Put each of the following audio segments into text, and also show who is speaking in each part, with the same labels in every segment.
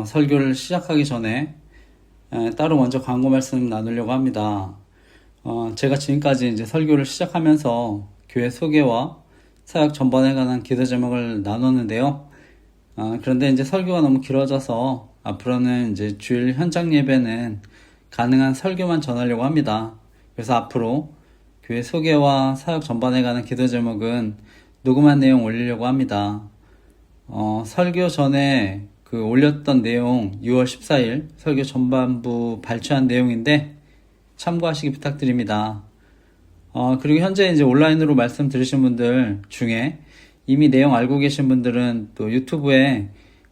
Speaker 1: 설교를 시작하기 전에 따로 먼저 광고 말씀 나누려고 합니다. 제가 지금까지 이제 설교를 시작하면서 교회 소개와 사역 전반에 관한 기도 제목을 나눴는데요. 그런데 이제 설교가 너무 길어져서 앞으로는 이제 주일 현장 예배는 가능한 설교만 전하려고 합니다. 그래서 앞으로 교회 소개와 사역 전반에 관한 기도 제목은 녹음한 내용 올리려고 합니다. 설교 전에 올렸던 내용 6월 14일 설교 전반부 발췌한 내용인데 참고하시기 부탁드립니다. 그리고 현재 이제 온라인으로 말씀 들으신 분들 중에 이미 내용 알고 계신 분들은 또 유튜브에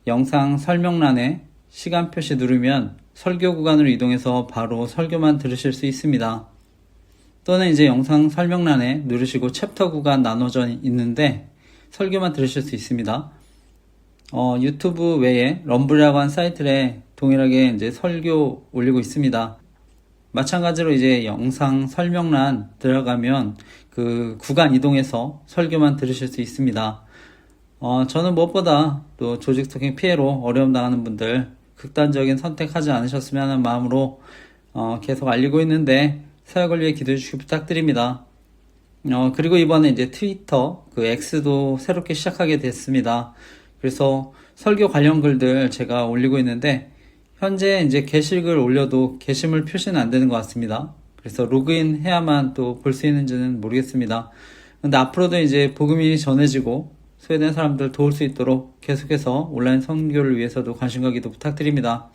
Speaker 1: 영상 설명란에 시간 표시 누르면 설교 구간으로 이동해서 바로 설교만 들으실 수 있습니다. 또는 이제 영상 설명란에 누르시고 챕터 구간 나눠져 있는데 설교만 들으실 수 있습니다. 유튜브 외에 럼블이라고 한 사이트에 동일하게 이제 설교 올리고 있습니다. 마찬가지로 이제 영상 설명란 들어가면 그 구간 이동해서 설교만 들으실 수 있습니다. 저는 무엇보다 또 조직 스토킹 피해로 어려움 당하는 분들 극단적인 선택하지 않으셨으면 하는 마음으로 계속 알리고 있는데 사역을 위해 기도해 주시기 부탁드립니다. 그리고 이번에 이제 트위터 X도 새롭게 시작하게 됐습니다. 그래서 설교 관련 글들 제가 올리고 있는데 현재 이제 게시글 올려도 게시물 표시는 안 되는 것 같습니다. 그래서 로그인 해야만 또 볼 수 있는지는 모르겠습니다. 근데 앞으로도 이제 복음이 전해지고 소외된 사람들 도울 수 있도록 계속해서 온라인 선교를 위해서도 관심과 기도 부탁드립니다.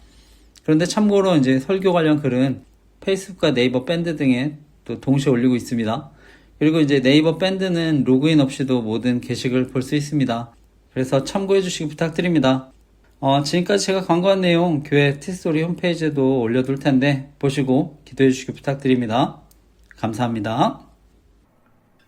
Speaker 1: 그런데 참고로 이제 설교 관련 글은 페이스북과 네이버 밴드 등에 또 동시에 올리고 있습니다. 그리고 이제 네이버 밴드는 로그인 없이도 모든 게시글 볼 수 있습니다. 그래서 참고해 주시기 부탁드립니다. 지금까지 제가 광고한 내용 교회 티스토리 홈페이지에도 올려둘 텐데 보시고 기도해 주시기 부탁드립니다. 감사합니다.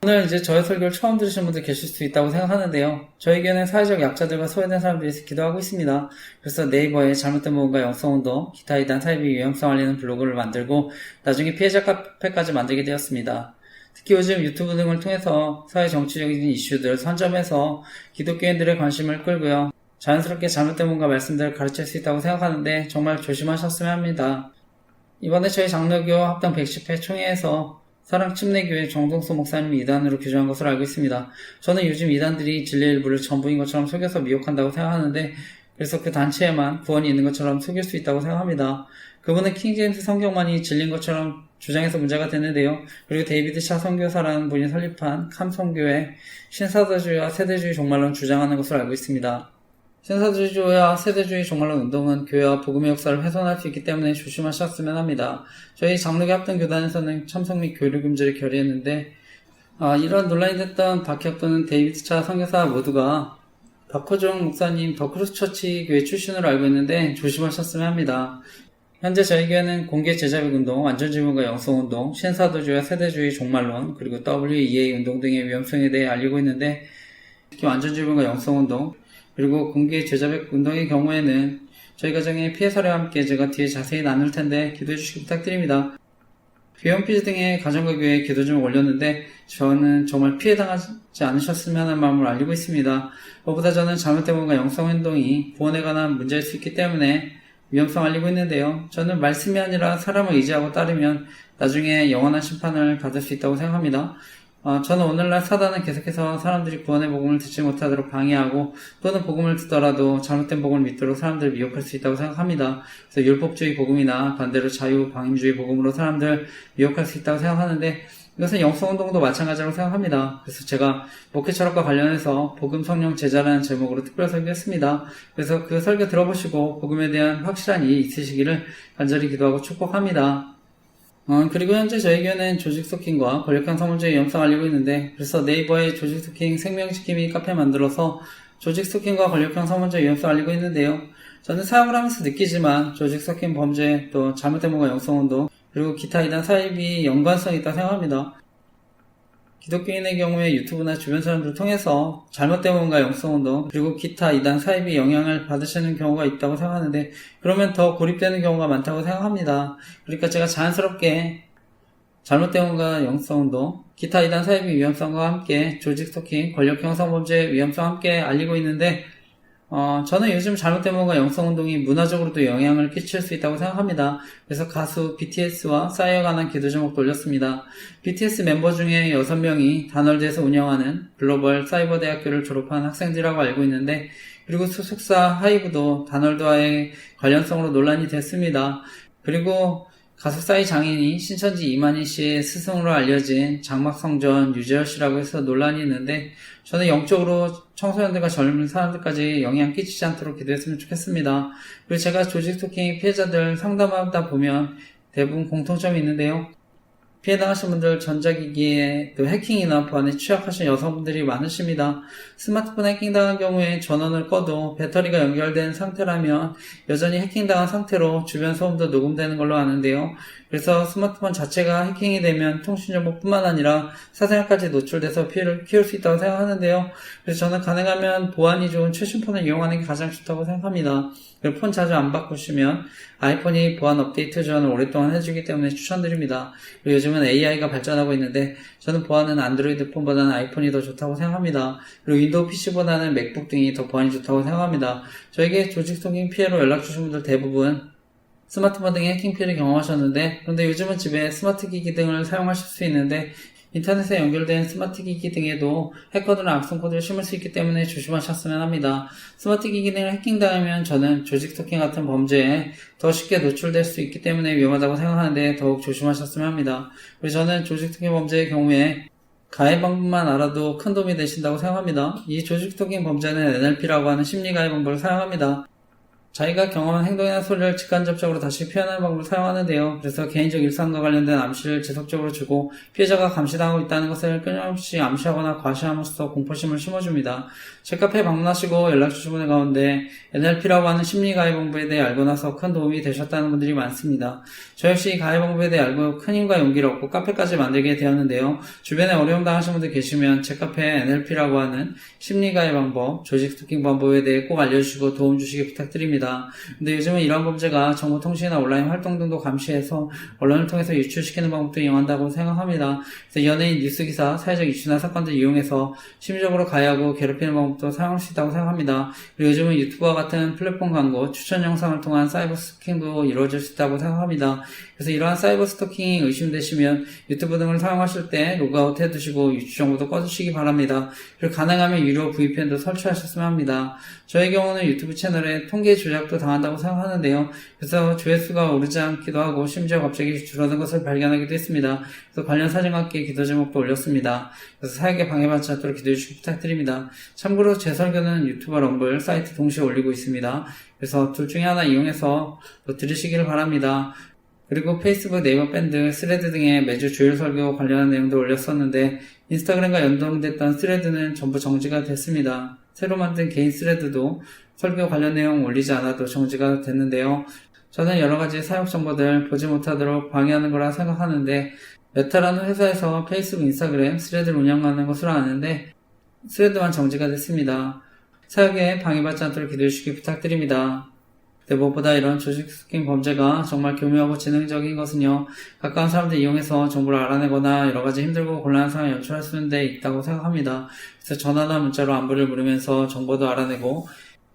Speaker 1: 오늘 이제 저의 설교를 처음 들으신 분들 계실 수 있다고 생각하는데요. 저희 교회는 사회적 약자들과 소외된 사람들을 위해서 기도하고 있습니다. 그래서 네이버에 잘못된 복음과 영성운동, 기타 이단 사이비 위험성 알리는 블로그를 만들고 나중에 피해자 카페까지 만들게 되었습니다. 특히 요즘 유튜브 등을 통해서 사회 정치적인 이슈들을 선점해서 기독교인들의 관심을 끌고요. 자연스럽게 잘못된 뭔가 말씀들을 가르칠 수 있다고 생각하는데 정말 조심하셨으면 합니다. 이번에 저희 장로교 합당 110회 총회에서 사랑침례교회 정동수 목사님이 이단으로 규정한 것으로 알고 있습니다. 저는 요즘 이단들이 진리의 일부를 전부인 것처럼 속여서 미혹한다고 생각하는데 그래서 그 단체에만 구원이 있는 것처럼 속일 수 있다고 생각합니다. 그분은 킹제임스 성경만이 진리인 것처럼 주장해서 문제가 됐는데요. 그리고 데이비드 샤 선교사라는 분이 설립한 캄성교회 신사도주의와 세대주의 종말론 주장하는 것으로 알고 있습니다. 신사주의와 세대주의 종말론 운동은 교회와 복음의 역사를 훼손할 수 있기 때문에 조심하셨으면 합니다. 저희 장로교 합동교단에서는 참석 및 교류 금지를 결의했는데 이런 논란이 됐던 박혁도는 데이비드 차 선교사 모두가 박호정 목사님 더 크로스처치 교회 출신으로 알고 있는데 조심하셨으면 합니다. 현재 저희 교회는 공개 제자백 운동, 완전질문과 영성운동, 신사도주의와 세대주의 종말론, 그리고 WEA 운동 등의 위험성에 대해 알리고 있는데 특히 완전질문과 영성운동, 그리고 공개 제자백 운동의 경우에는 저희 가정의 피해 사례와 함께 제가 뒤에 자세히 나눌 텐데 기도해 주시기 부탁드립니다. 교회 홈페이지 등의 가정과 교회 기도 좀 올렸는데 저는 정말 피해당하지 않으셨으면 하는 마음을 알리고 있습니다. 무엇보다 저는 잘못된 뭔가 영성운동이 구원에 관한 문제일 수 있기 때문에 위험성 알리고 있는데요. 저는 말씀이 아니라 사람을 의지하고 따르면 나중에 영원한 심판을 받을 수 있다고 생각합니다. 저는 오늘날 사단은 계속해서 사람들이 구원의 복음을 듣지 못하도록 방해하고 또는 복음을 듣더라도 잘못된 복음을 믿도록 사람들을 미혹할 수 있다고 생각합니다. 그래서 율법주의 복음이나 반대로 자유방임주의 복음으로 사람들을 미혹할 수 있다고 생각하는데 이것은 영성운동도 마찬가지라고 생각합니다. 그래서 제가 목회 철학과 관련해서 복음 성령 제자라는 제목으로 특별 설교했습니다. 그래서 그 설교 들어보시고 복음에 대한 확실한 이해 있으시기를 간절히 기도하고 축복합니다. 그리고 현재 저희 교회는 조직 스토킹과 권력형 성범죄의 위험성을 알리고 있는데 그래서 네이버에 조직 스토킹 생명지킴이 카페 만들어서 조직 스토킹과 권력형 성범죄의 위험성을 알리고 있는데요. 저는 사역을 하면서 느끼지만 조직 스토킹 범죄 또 잘못된 뭔가 영성운동 그리고 기타 이단 사입이 연관성이 있다고 생각합니다. 기독교인의 경우에 유튜브나 주변 사람들을 통해서 잘못된 뭔가 영성운동 그리고 기타 이단 사입이 영향을 받으시는 경우가 있다고 생각하는데 그러면 더 고립되는 경우가 많다고 생각합니다. 그러니까 제가 자연스럽게 잘못된 뭔가 영성운동 기타 이단 사입의 위험성과 함께 조직 스토킹, 권력형 성범죄의 위험성과 함께 알리고 있는데 저는 요즘 잘못된 뭔가 영성운동이 문화적으로도 영향을 끼칠 수 있다고 생각합니다. 그래서 가수 BTS와 싸이에 관한 기도 제목도 올렸습니다. BTS 멤버 중에 6명이 다널드에서 운영하는 글로벌 사이버 대학교를 졸업한 학생들이라고 알고 있는데, 그리고 소속사 하이브도 다널드와의 관련성으로 논란이 됐습니다. 그리고 가수 싸이 장인이 신천지 이만희 씨의 스승으로 알려진 장막성전 유재열 씨라고 해서 논란이 있는데, 저는 영적으로 청소년들과 젊은 사람들까지 영향 끼치지 않도록 기도했으면 좋겠습니다. 그리고 제가 조직 스토킹 피해자들 상담하다 보면 대부분 공통점이 있는데요. 피해당하신 분들 전자기기에 또 해킹이나 보안에 취약하신 여성분들이 많으십니다. 스마트폰 해킹당한 경우에 전원을 꺼도 배터리가 연결된 상태라면 여전히 해킹당한 상태로 주변 소음도 녹음되는 걸로 아는데요. 그래서 스마트폰 자체가 해킹이 되면 통신정보뿐만 아니라 사생활까지 노출돼서 피해를 키울 수 있다고 생각하는데요. 그래서 저는 가능하면 보안이 좋은 최신 폰을 이용하는 게 가장 좋다고 생각합니다. 그리고 폰 자주 안 바꾸시면 아이폰이 보안 업데이트 지원을 오랫동안 해주기 때문에 추천드립니다. 그리고 요즘은 AI가 발전하고 있는데 저는 보안은 안드로이드 폰보다는 아이폰이 더 좋다고 생각합니다. 그리고 윈도우 PC보다는 맥북 등이 더 보안이 좋다고 생각합니다. 저에게 조직 스토킹 피해로 연락 주신 분들 대부분 스마트폰 등의 해킹 피해를 경험하셨는데, 그런데 요즘은 집에 스마트 기기 등을 사용하실 수 있는데 인터넷에 연결된 스마트 기기 등에도 해커들은 악성 코드를 심을 수 있기 때문에 조심하셨으면 합니다. 스마트 기기 등을 해킹당하면 저는 조직 스토킹 같은 범죄에 더 쉽게 노출될 수 있기 때문에 위험하다고 생각하는데 더욱 조심하셨으면 합니다. 그리고 저는 조직 스토킹 범죄의 경우에 가해 방법만 알아도 큰 도움이 되신다고 생각합니다. 이 조직 스토킹 범죄는 NLP라고 하는 심리 가해 방법을 사용합니다. 자기가 경험한 행동이나 소리를 직간접적으로 다시 표현하는 방법을 사용하는데요. 그래서 개인적 일상과 관련된 암시를 지속적으로 주고 피해자가 감시당하고 있다는 것을 끊임없이 암시하거나 과시함으로써 공포심을 심어줍니다. 제 카페에 방문하시고 연락주신 분들 가운데 NLP라고 하는 심리가해 방법에 대해 알고 나서 큰 도움이 되셨다는 분들이 많습니다. 저 역시 이 가해 방법에 대해 알고 큰 힘과 용기를 얻고 카페까지 만들게 되었는데요. 주변에 어려움 당하신 분들 계시면 제 카페에 NLP라고 하는 심리가해 방법, 조직 스토킹 방법에 대해 꼭 알려주시고 도움 주시기 부탁드립니다. 근데 요즘은 이러한 범죄가 정보통신이나 온라인 활동 등도 감시해서 언론을 통해서 유출시키는 방법도 이용한다고 생각합니다. 그래서 연예인 뉴스기사, 사회적 이슈나 사건들 이용해서 심리적으로 가해하고 괴롭히는 방법도 사용할 수 있다고 생각합니다. 그리고 요즘은 유튜브와 같은 플랫폼 광고, 추천 영상을 통한 사이버 스토킹도 이루어질 수 있다고 생각합니다. 그래서 이러한 사이버 스토킹이 의심되시면 유튜브 등을 사용하실 때 로그아웃 해두시고 유추 정보도 꺼주시기 바랍니다. 그리고 가능하면 유료 VPN도 설치하셨으면 합니다. 저의 경우는 유튜브 채널에 통계 조작도 당한다고 생각하는데요. 그래서 조회수가 오르지 않기도 하고 심지어 갑자기 줄어든 것을 발견하기도 했습니다. 그래서 관련 사진과 함께 기도 제목도 올렸습니다. 그래서 사역에 방해받지 않도록 기도해 주시기 부탁드립니다. 참고로 제 설교는 유튜브 럼블 사이트 동시에 올리고 있습니다. 그래서 둘 중에 하나 이용해서 또 들으시기를 바랍니다. 그리고 페이스북, 네이버 밴드, 스레드 등에 매주 주일 설교 관련한 내용도 올렸었는데 인스타그램과 연동됐던 스레드는 전부 정지가 됐습니다. 새로 만든 개인 스레드도 설교 관련 내용 올리지 않아도 정지가 됐는데요. 저는 여러가지 사역 정보들 보지 못하도록 방해하는 거라 생각하는데 메타라는 회사에서 페이스북, 인스타그램, 스레드를 운영하는 것으로 아는데 스레드만 정지가 됐습니다. 사역에 방해받지 않도록 기도해 주시기 부탁드립니다. 무엇보다 이런 조직 스토킹 범죄가 정말 교묘하고 지능적인 것은요, 가까운 사람들 이용해서 정보를 알아내거나 여러가지 힘들고 곤란한 상황을 연출할 수 있는 데 있다고 생각합니다. 그래서 전화나 문자로 안부를 물으면서 정보도 알아내고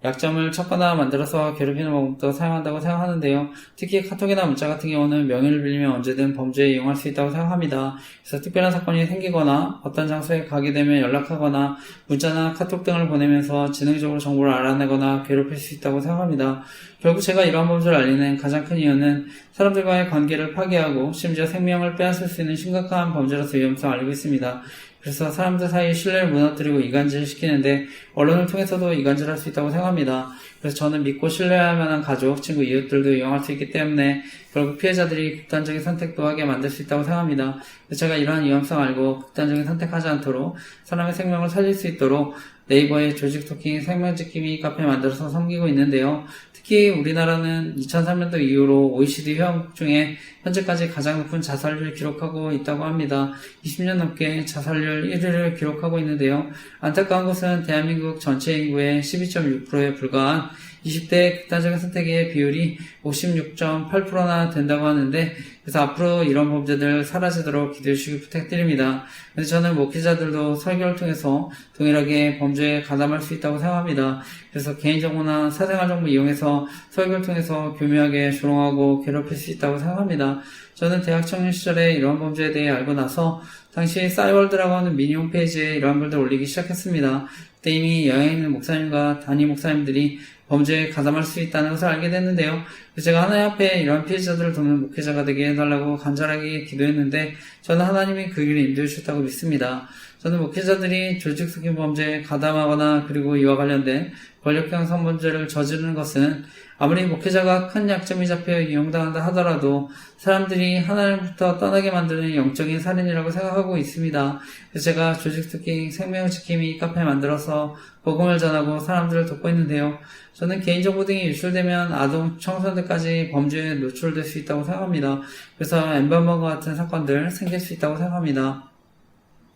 Speaker 1: 약점을 찾거나 만들어서 괴롭히는 방법도 사용한다고 생각하는데요. 특히 카톡이나 문자 같은 경우는 명의를 빌리면 언제든 범죄에 이용할 수 있다고 생각합니다. 그래서 특별한 사건이 생기거나 어떤 장소에 가게 되면 연락하거나 문자나 카톡 등을 보내면서 지능적으로 정보를 알아내거나 괴롭힐 수 있다고 생각합니다. 결국 제가 이러한 범죄를 알리는 가장 큰 이유는 사람들과의 관계를 파괴하고 심지어 생명을 빼앗을 수 있는 심각한 범죄로서 위험성을 알고 있습니다. 그래서 사람들 사이의 신뢰를 무너뜨리고 이간질을 시키는데 언론을 통해서도 이간질할 수 있다고 생각합니다. 그래서 저는 믿고 신뢰할 만한 가족, 친구, 이웃들도 이용할 수 있기 때문에 결국 피해자들이 극단적인 선택도 하게 만들 수 있다고 생각합니다. 그래서 제가 이러한 위험성을 알고 극단적인 선택하지 않도록 사람의 생명을 살릴 수 있도록 네이버의 조직 스토킹 생명지킴이 카페 만들어서 섬기고 있는데요. 특히 우리나라는 2003년도 이후로 OECD 회원국 중에 현재까지 가장 높은 자살률을 기록하고 있다고 합니다. 20년 넘게 자살률 1위를 기록하고 있는데요. 안타까운 것은 대한민국 전체 인구의 12.6%에 불과한 20대 극단적인 선택의 비율이 56.8%나 된다고 하는데, 그래서 앞으로 이런 범죄들 사라지도록 기도해 주시기 부탁드립니다. 근데 저는 목회자들도 설교를 통해서 동일하게 범죄에 가담할 수 있다고 생각합니다. 그래서 개인정보나 사생활 정보 이용해서 설교를 통해서 교묘하게 조롱하고 괴롭힐 수 있다고 생각합니다. 저는 대학 청년 시절에 이런 범죄에 대해 알고 나서 당시 싸이월드라고 하는 미니 홈페이지에 이러한 글들 올리기 시작했습니다. 그때 이미 여행 있는 목사님과 담임 목사님들이 범죄에 가담할 수 있다는 것을 알게 됐는데요. 제가 하나님 앞에 이러한 피해자들을 돕는 목회자가 되게 해달라고 간절하게 기도했는데 저는 하나님이 그 길을 인도해 주셨다고 믿습니다. 저는 목회자들이 조직 속인 범죄에 가담하거나 그리고 이와 관련된 권력형 성범죄를 저지르는 것은 아무리 목회자가 큰 약점이 잡혀 이용당한다 하더라도 사람들이 하나님부터 떠나게 만드는 영적인 살인이라고 생각하고 있습니다. 그래서 제가 조직 스토킹 생명을 지킴이 카페 만들어서 복음을 전하고 사람들을 돕고 있는데요. 저는 개인정보 등이 유출되면 아동 청소년들까지 범죄에 노출될 수 있다고 생각합니다. 그래서 엠번버거 같은 사건들 생길 수 있다고 생각합니다.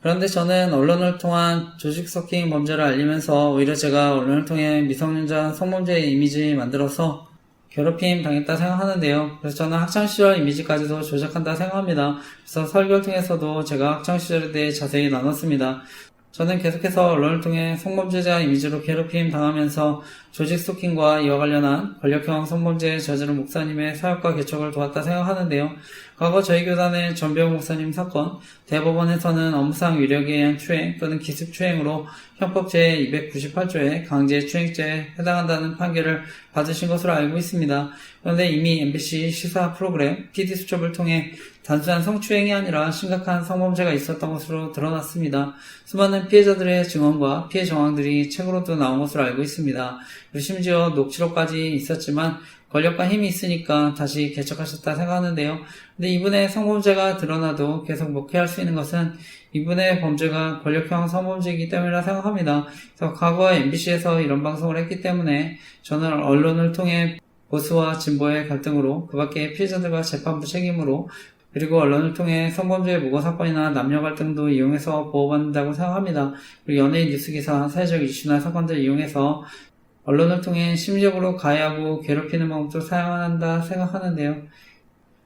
Speaker 1: 그런데 저는 언론을 통한 조직 스토킹 범죄를 알리면서 오히려 제가 언론을 통해 미성년자 성범죄의 이미지 만들어서 괴롭힘 당했다 생각하는데요. 그래서 저는 학창시절 이미지까지도 조작한다 생각합니다. 그래서 설교를 통해서도 제가 학창시절에 대해 자세히 나눴습니다. 저는 계속해서 언론을 통해 성범죄자 이미지로 괴롭힘 당하면서 조직 스토킹과 이와 관련한 권력형 성범죄 저지른 목사님의 사역과 개척을 도왔다 생각하는데요. 과거 저희 교단의 전병 목사님 사건, 대법원에서는 업무상 위력에 의한 추행 또는 기습추행으로 형법 제298조의 강제추행죄에 해당한다는 판결을 받으신 것으로 알고 있습니다. 그런데 이미 MBC 시사 프로그램 PD수첩을 통해 단순한 성추행이 아니라 심각한 성범죄가 있었던 것으로 드러났습니다. 수많은 피해자들의 증언과 피해 정황들이 책으로도 나온 것으로 알고 있습니다. 그리고 심지어 녹취록까지 있었지만 권력과 힘이 있으니까 다시 개척하셨다 생각하는데요. 근데 이분의 성범죄가 드러나도 계속 목회할 수 있는 것은 이분의 범죄가 권력형 성범죄이기 때문이라 생각합니다. 그래서 과거 MBC에서 이런 방송을 했기 때문에 저는 언론을 통해 보수와 진보의 갈등으로 그 밖에 피해자들과 재판부 책임으로 그리고 언론을 통해 성범죄 무고 사건이나 남녀 갈등도 이용해서 보호받는다고 생각합니다. 그리고 연예인 뉴스기사, 사회적 이슈나 사건들 이용해서 언론을 통해 심리적으로 가해하고 괴롭히는 방법도 사용한다 생각하는데요.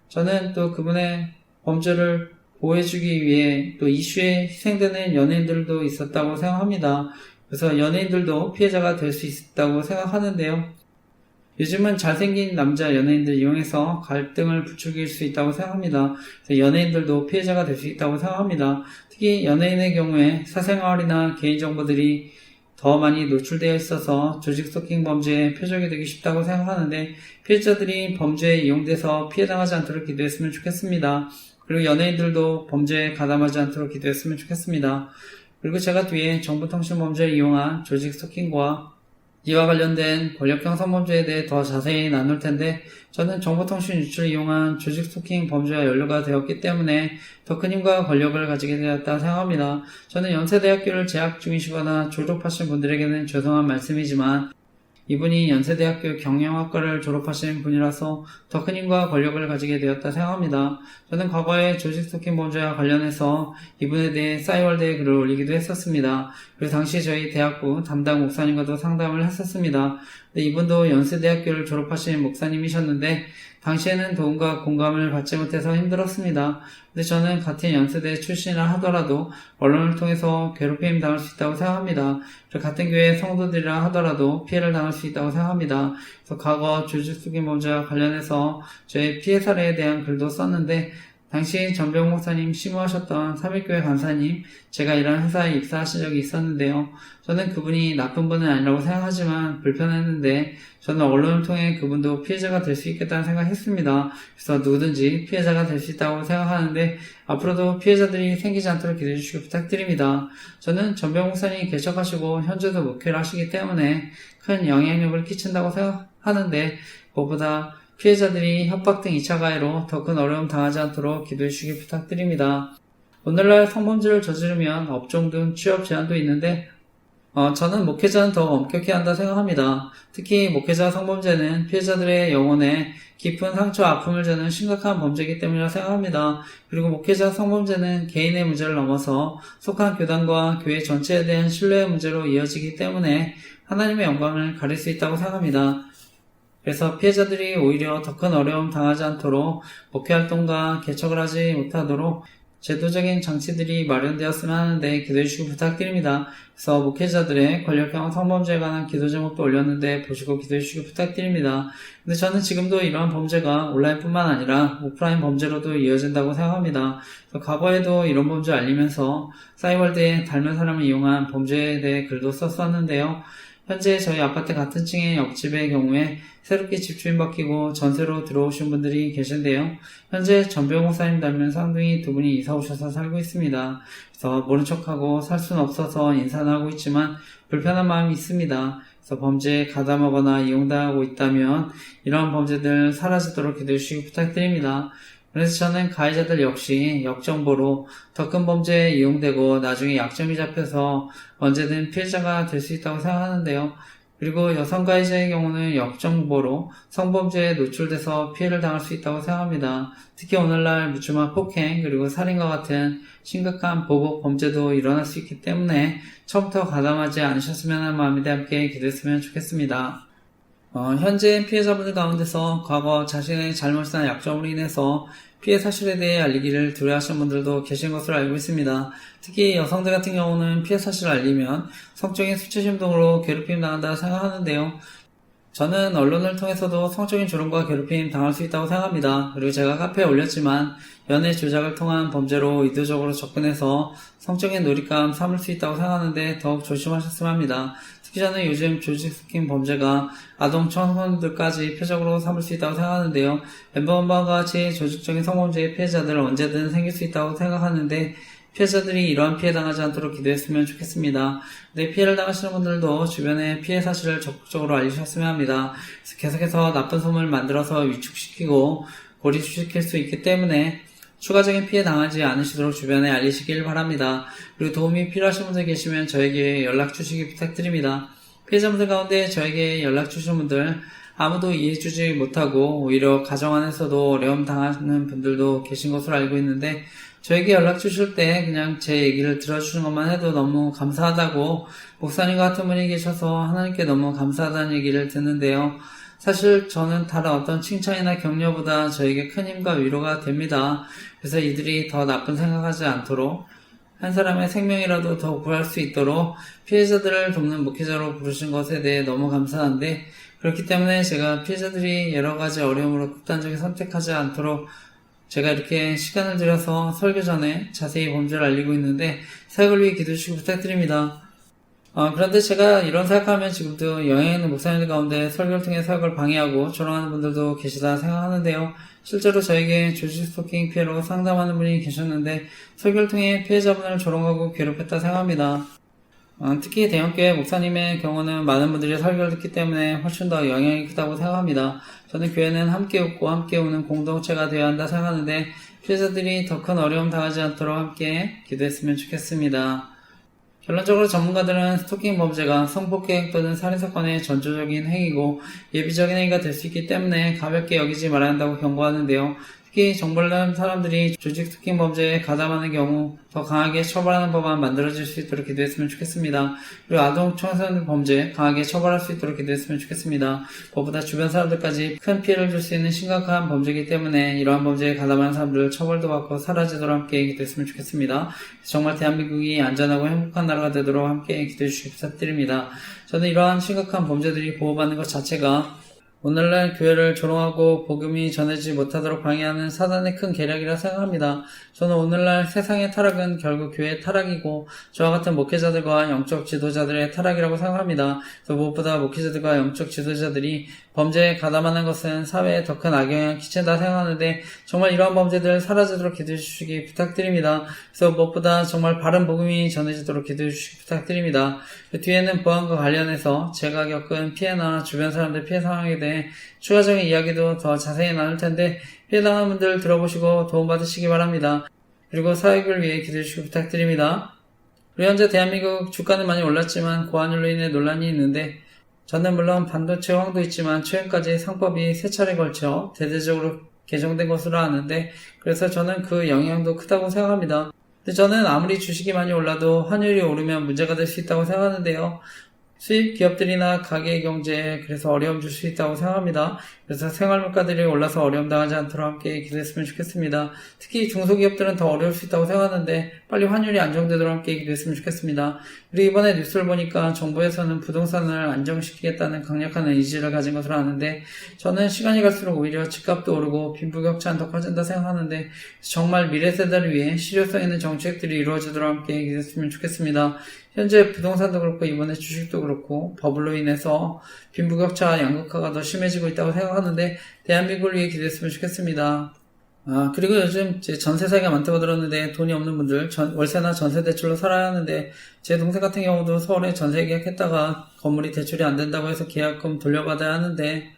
Speaker 1: 저는 또 그분의 범죄를 보호해주기 위해 또 이슈에 희생되는 연예인들도 있었다고 생각합니다. 그래서 연예인들도 피해자가 될 수 있다고 생각하는데요. 요즘은 잘생긴 남자 연예인들 이용해서 갈등을 부추길 수 있다고 생각합니다. 그래서 연예인들도 피해자가 될 수 있다고 생각합니다. 특히 연예인의 경우에 사생활이나 개인정보들이 더 많이 노출되어 있어서 조직 스토킹 범죄의 표적이 되기 쉽다고 생각하는데 피해자들이 범죄에 이용돼서 피해당하지 않도록 기도했으면 좋겠습니다. 그리고 연예인들도 범죄에 가담하지 않도록 기도했으면 좋겠습니다. 그리고 제가 뒤에 정보통신범죄를 이용한 조직 스토킹과 이와 관련된 권력형 성범죄에 대해 더 자세히 나눌 텐데 저는 정보통신 유출을 이용한 조직 스토킹 범죄와 연루가 되었기 때문에 더 큰 힘과 권력을 가지게 되었다 생각합니다. 저는 연세대학교를 재학 중이시거나 졸업하신 분들에게는 죄송한 말씀이지만 이분이 연세대학교 경영학과를 졸업하신 분이라서 더 큰 힘과 권력을 가지게 되었다 생각합니다. 저는 과거에 조직 스토킹 범죄와 관련해서 이분에 대해 싸이월드에 글을 올리기도 했었습니다. 그리고 당시 저희 대학부 담당 목사님과도 상담을 했었습니다. 근데 이분도 연세대학교를 졸업하신 목사님이셨는데 당시에는 도움과 공감을 받지 못해서 힘들었습니다. 근데 저는 같은 연세대 출신이라 하더라도 언론을 통해서 괴롭힘 당할 수 있다고 생각합니다. 그리고 같은 교회 성도들이라 하더라도 피해를 당할 수 있다고 생각합니다. 그래서 과거 조직 스토킹 범죄와 관련해서 저의 피해 사례에 대한 글도 썼는데 당시 전병 목사님 심우하셨던 삼일교회 간사님, 제가 이런 회사에 입사하신 적이 있었는데요. 저는 그분이 나쁜 분은 아니라고 생각하지만 불편했는데 저는 언론을 통해 그분도 피해자가 될 수 있겠다는 생각했습니다. 그래서 누구든지 피해자가 될 수 있다고 생각하는데 앞으로도 피해자들이 생기지 않도록 기도해 주시기 부탁드립니다. 저는 전병 목사님이 개척하시고 현재도 목회를 하시기 때문에 큰 영향력을 끼친다고 생각하는데 무엇보다 피해자들이 협박 등 2차 가해로 더 큰 어려움 당하지 않도록 기도해 주시기 부탁드립니다. 오늘날 성범죄를 저지르면 업종 등 취업 제한도 있는데 저는 목회자는 더 엄격히 한다 생각합니다. 특히 목회자 성범죄는 피해자들의 영혼에 깊은 상처와 아픔을 주는 심각한 범죄이기 때문이라 생각합니다. 그리고 목회자 성범죄는 개인의 문제를 넘어서 속한 교단과 교회 전체에 대한 신뢰의 문제로 이어지기 때문에 하나님의 영광을 가릴 수 있다고 생각합니다. 그래서 피해자들이 오히려 더 큰 어려움 당하지 않도록 목회활동과 개척을 하지 못하도록 제도적인 장치들이 마련되었으면 하는데 기도해 주시고 부탁드립니다. 그래서 목회자들의 권력형 성범죄에 관한 기도 제목도 올렸는데 보시고 기도해 주시고 부탁드립니다. 근데 저는 지금도 이러한 범죄가 온라인뿐만 아니라 오프라인 범죄로도 이어진다고 생각합니다. 과거에도 이런 범죄 알리면서 싸이월드에 닮은 사람을 이용한 범죄에 대해 글도 썼었는데요. 현재 저희 아파트 같은 층의 옆집의 경우에 새롭게 집주인 바뀌고 전세로 들어오신 분들이 계신데요. 현재 전병 목사님 닮은 쌍둥이 두 분이 이사 오셔서 살고 있습니다. 그래서 모른 척하고 살 수는 없어서 인사는 하고 있지만 불편한 마음이 있습니다. 그래서 범죄에 가담하거나 이용당하고 있다면 이러한 범죄들 사라지도록 기도해 주시기 부탁드립니다. 그래서 저는 가해자들 역시 역정보로 더 큰 범죄에 이용되고 나중에 약점이 잡혀서 언제든 피해자가 될 수 있다고 생각하는데요. 그리고 여성 가해자의 경우는 역정보로 성범죄에 노출돼서 피해를 당할 수 있다고 생각합니다. 특히 오늘날 묻지마 폭행 그리고 살인과 같은 심각한 보복 범죄도 일어날 수 있기 때문에 처음부터 가담하지 않으셨으면 하는 마음에 함께 기도했으면 좋겠습니다. 현재 피해자분들 가운데서 과거 자신의 잘못이나 약점으로 인해서 피해 사실에 대해 알리기를 두려워하시는 분들도 계신 것으로 알고 있습니다. 특히 여성들 같은 경우는 피해 사실을 알리면 성적인 수치심 등으로 괴롭힘 당한다 생각하는데요. 저는 언론을 통해서도 성적인 조롱과 괴롭힘 당할 수 있다고 생각합니다. 그리고 제가 카페에 올렸지만 연애 조작을 통한 범죄로 의도적으로 접근해서 성적인 놀잇감 삼을 수 있다고 생각하는데 더욱 조심하셨으면 합니다. 특히 저는 요즘 조직 스킨 범죄가 아동 청소년들까지 표적으로 삼을 수 있다고 생각하는데요. 엠버원과 같이 조직적인 성범죄의 피해자들 언제든 생길 수 있다고 생각하는데 피해자들이 이러한 피해 당하지 않도록 기도했으면 좋겠습니다. 근데 피해를 당하시는 분들도 주변에 피해 사실을 적극적으로 알리셨으면 합니다. 그래서 계속해서 나쁜 소문을 만들어서 위축시키고 고립시킬 수 있기 때문에 추가적인 피해 당하지 않으시도록 주변에 알리시길 바랍니다. 그리고 도움이 필요하신 분들 계시면 저에게 연락 주시기 부탁드립니다. 피해자분들 가운데 저에게 연락 주시는 분들 아무도 이해해주지 못하고 오히려 가정 안에서도 어려움 당하는 분들도 계신 것으로 알고 있는데 저에게 연락 주실 때 그냥 제 얘기를 들어주시는 것만 해도 너무 감사하다고 목사님 같은 분이 계셔서 하나님께 너무 감사하다는 얘기를 듣는데요. 사실 저는 다른 어떤 칭찬이나 격려보다 저에게 큰 힘과 위로가 됩니다. 그래서 이들이 더 나쁜 생각하지 않도록 한 사람의 생명이라도 더 구할 수 있도록 피해자들을 돕는 목회자로 부르신 것에 대해 너무 감사한데 그렇기 때문에 제가 피해자들이 여러 가지 어려움으로 극단적인 선택하지 않도록 제가 이렇게 시간을 들여서 설교 전에 자세히 범죄를 알리고 있는데 사역을 위해 기도해 주시기 부탁드립니다. 그런데 제가 이런 사역하면 지금도 영향 있는 목사님들 가운데 설교를 통해 사역을 방해하고 조롱하는 분들도 계시다 생각하는데요. 실제로 저에게 조직 스토킹 피해로 상담하는 분이 계셨는데 설교를 통해 피해자분을 조롱하고 괴롭혔다 생각합니다. 특히 대형교회 목사님의 경우는 많은 분들이 설교를 듣기 때문에 훨씬 더 영향이 크다고 생각합니다. 저는 교회는 함께 웃고 함께 우는 공동체가 되어야 한다 생각하는데 피해자들이 더 큰 어려움 당하지 않도록 함께 기도했으면 좋겠습니다. 결론적으로 전문가들은 스토킹 범죄가 성폭행 또는 살인사건의 전조적인 행위고 예비적인 행위가 될 수 있기 때문에 가볍게 여기지 말아야 한다고 경고하는데요. 특히 정보를 낸 사람들이 조직 스토킹 범죄에 가담하는 경우 더 강하게 처벌하는 법안 만들어질 수 있도록 기도했으면 좋겠습니다. 그리고 아동 청소년 범죄 강하게 처벌할 수 있도록 기도했으면 좋겠습니다. 무엇보다 주변 사람들까지 큰 피해를 줄 수 있는 심각한 범죄이기 때문에 이러한 범죄에 가담하는 사람들 처벌도 받고 사라지도록 함께 기도했으면 좋겠습니다. 정말 대한민국이 안전하고 행복한 나라가 되도록 함께 기도해 주시기 부탁드립니다. 저는 이러한 심각한 범죄들이 보호받는 것 자체가 오늘날 교회를 조롱하고 복음이 전해지지 못하도록 방해하는 사단의 큰 계략이라 생각합니다. 저는 오늘날 세상의 타락은 결국 교회의 타락이고 저와 같은 목회자들과 영적 지도자들의 타락이라고 생각합니다. 그래서 무엇보다 목회자들과 영적 지도자들이 범죄에 가담하는 것은 사회에 더 큰 악영향을 끼친다 생각하는데 정말 이러한 범죄들 사라지도록 기도해 주시기 부탁드립니다. 그래서 무엇보다 정말 바른 복음이 전해지도록 기도해 주시기 부탁드립니다. 그 뒤에는 보안과 관련해서 제가 겪은 피해나 주변 사람들 피해 상황에 대해 추가적인 이야기도 더 자세히 나눌 텐데 피해당한 분들 들어보시고 도움받으시기 바랍니다. 그리고 사역을 위해 기도해 주시기 부탁드립니다. 그리고 현재 대한민국 주가는 많이 올랐지만 고환율로 인해 논란이 있는데 저는 물론 반도체 호황도 있지만 최근까지 상법이 3차례 걸쳐 대대적으로 개정된 것으로 아는데 그래서 저는 그 영향도 크다고 생각합니다. 근데 저는 아무리 주식이 많이 올라도 환율이 오르면 문제가 될 수 있다고 생각하는데요. 수입 기업들이나 가계 경제에 그래서 어려움 줄 수 있다고 생각합니다. 그래서 생활물가들이 올라서 어려움 당하지 않도록 함께 기도했으면 좋겠습니다. 특히 중소기업들은 더 어려울 수 있다고 생각하는데 빨리 환율이 안정되도록 함께 기도했으면 좋겠습니다. 그리고 이번에 뉴스를 보니까 정부에서는 부동산을 안정시키겠다는 강력한 의지를 가진 것으로 아는데 저는 시간이 갈수록 오히려 집값도 오르고 빈부격차는 더 커진다 생각하는데 정말 미래 세대를 위해 실효성 있는 정책들이 이루어지도록 함께 기도했으면 좋겠습니다. 현재 부동산도 그렇고 이번에 주식도 그렇고 버블로 인해서 빈부격차 양극화가 더 심해지고 있다고 생각하는데 대한민국을 위해 기도했으면 좋겠습니다. 그리고 요즘 전세 사기가 많다고 들었는데 돈이 없는 분들 월세나 전세 대출로 살아야 하는데 제 동생 같은 경우도 서울에 전세 계약했다가 건물이 대출이 안 된다고 해서 계약금 돌려받아야 하는데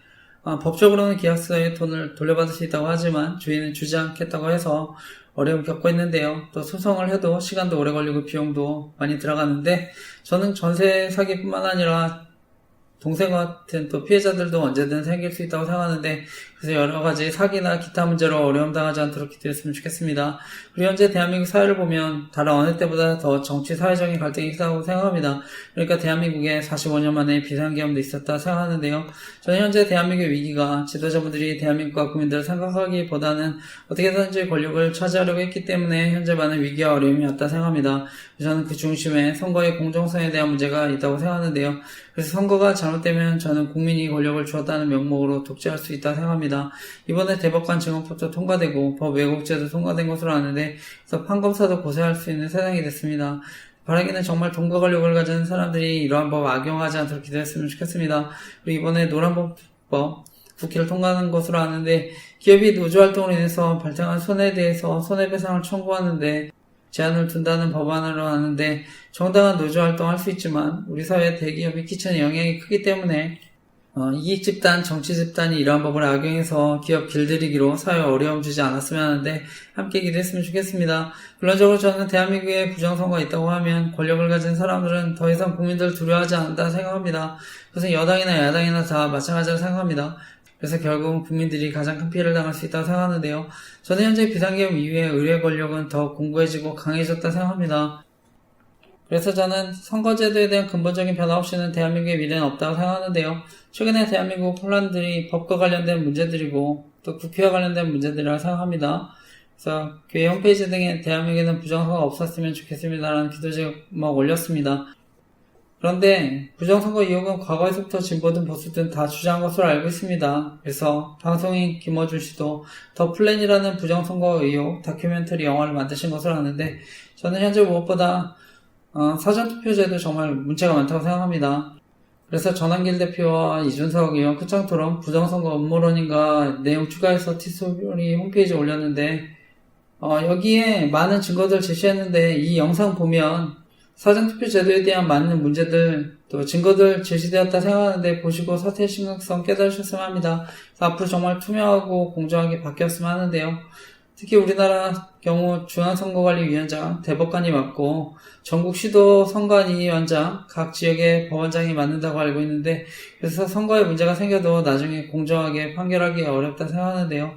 Speaker 1: 법적으로는 계약서에 돈을 돌려받을 수 있다고 하지만 주인은 주지 않겠다고 해서 어려움 겪고 있는데요. 또 소송을 해도 시간도 오래 걸리고 비용도 많이 들어가는데 저는 전세 사기뿐만 아니라 동생 같은 또 피해자들도 언제든 생길 수 있다고 생각하는데 그래서 여러 가지 사기나 기타 문제로 어려움 당하지 않도록 기도했으면 좋겠습니다. 그리고 현재 대한민국 사회를 보면 다른 어느 때보다 더 정치 사회적인 갈등이 크다고 생각합니다. 그러니까 대한민국에 45년 만에 비상계엄도 있었다 생각하는데요. 저는 현재 대한민국의 위기가 지도자분들이 대한민국과 국민들을 생각하기보다는 어떻게든지 권력을 차지하려고 했기 때문에 현재 많은 위기와 어려움이 왔다 생각합니다. 저는 그 중심에 선거의 공정성에 대한 문제가 있다고 생각하는데요. 그래서 선거가 잘못되면 저는 국민이 권력을 주었다는 명목으로 독재할 수 있다고 생각합니다. 이번에 대법관 증언법도 통과되고 법 왜곡죄도 통과된 것으로 아는데 그래서 판검사도 고소할 수 있는 세상이 됐습니다. 바라기는 정말 돈과 권력을 가진 사람들이 이러한 법 악용하지 않도록 기도했으면 좋겠습니다. 그리고 이번에 노란법법 국회를 통과하는 것으로 아는데 기업이 노조활동으로 인해서 발생한 손해에 대해서 손해배상을 청구하는데 제한을 둔다는 법안으로 아는데 정당한 노조활동 할 수 있지만 우리 사회 대기업이 끼치는 영향이 크기 때문에 이익집단, 정치집단이 이러한 법을 악용해서 기업 길들이기로 사회에 어려움 주지 않았으면 하는데 함께 기도했으면 좋겠습니다. 물론적으로 저는 대한민국에 부정선거가 있다고 하면 권력을 가진 사람들은 더 이상 국민들을 두려워하지 않는다 생각합니다. 그래서 여당이나 야당이나 다 마찬가지로 생각합니다. 그래서 결국은 국민들이 가장 큰 피해를 당할 수 있다고 생각하는데요. 저는 현재 비상계엄 이후에 의뢰 권력은 더 공고해지고 강해졌다 생각합니다. 그래서 저는 선거제도에 대한 근본적인 변화 없이는 대한민국의 미래는 없다고 생각하는데요. 최근에 대한민국 혼란들이 법과 관련된 문제들이고 또 국회와 관련된 문제들이라고 생각합니다. 그래서 교회 홈페이지 등에 대한민국에는 부정선거가 없었으면 좋겠습니다라는 기도 제목 올렸습니다. 그런데 부정선거 의혹은 과거에서부터 진보든 보수든 다 주장한 것으로 알고 있습니다. 그래서 방송인 김어준 씨도 더 플랜이라는 부정선거 의혹 다큐멘터리 영화를 만드신 것으로 아는데 저는 현재 무엇보다 사전투표제도 정말 문제가 많다고 생각합니다. 그래서 전한길 대표와 이준석 의원 크창토론 부정선거 음모론인가 내용 추가해서 티소리 홈페이지에 올렸는데 여기에 많은 증거들 제시했는데 이 영상 보면 사전투표 제도에 대한 많은 문제들 또 증거들 제시되었다 생각하는데 보시고 사태의 심각성 깨달으셨으면 합니다. 앞으로 정말 투명하고 공정하게 바뀌었으면 하는데요. 특히 우리나라 경우 중앙선거관리위원장 대법관이 맡고 전국 시도 선관위원장 각 지역의 법원장이 맡는다고 알고 있는데 그래서 선거에 문제가 생겨도 나중에 공정하게 판결하기 어렵다 생각하는데요.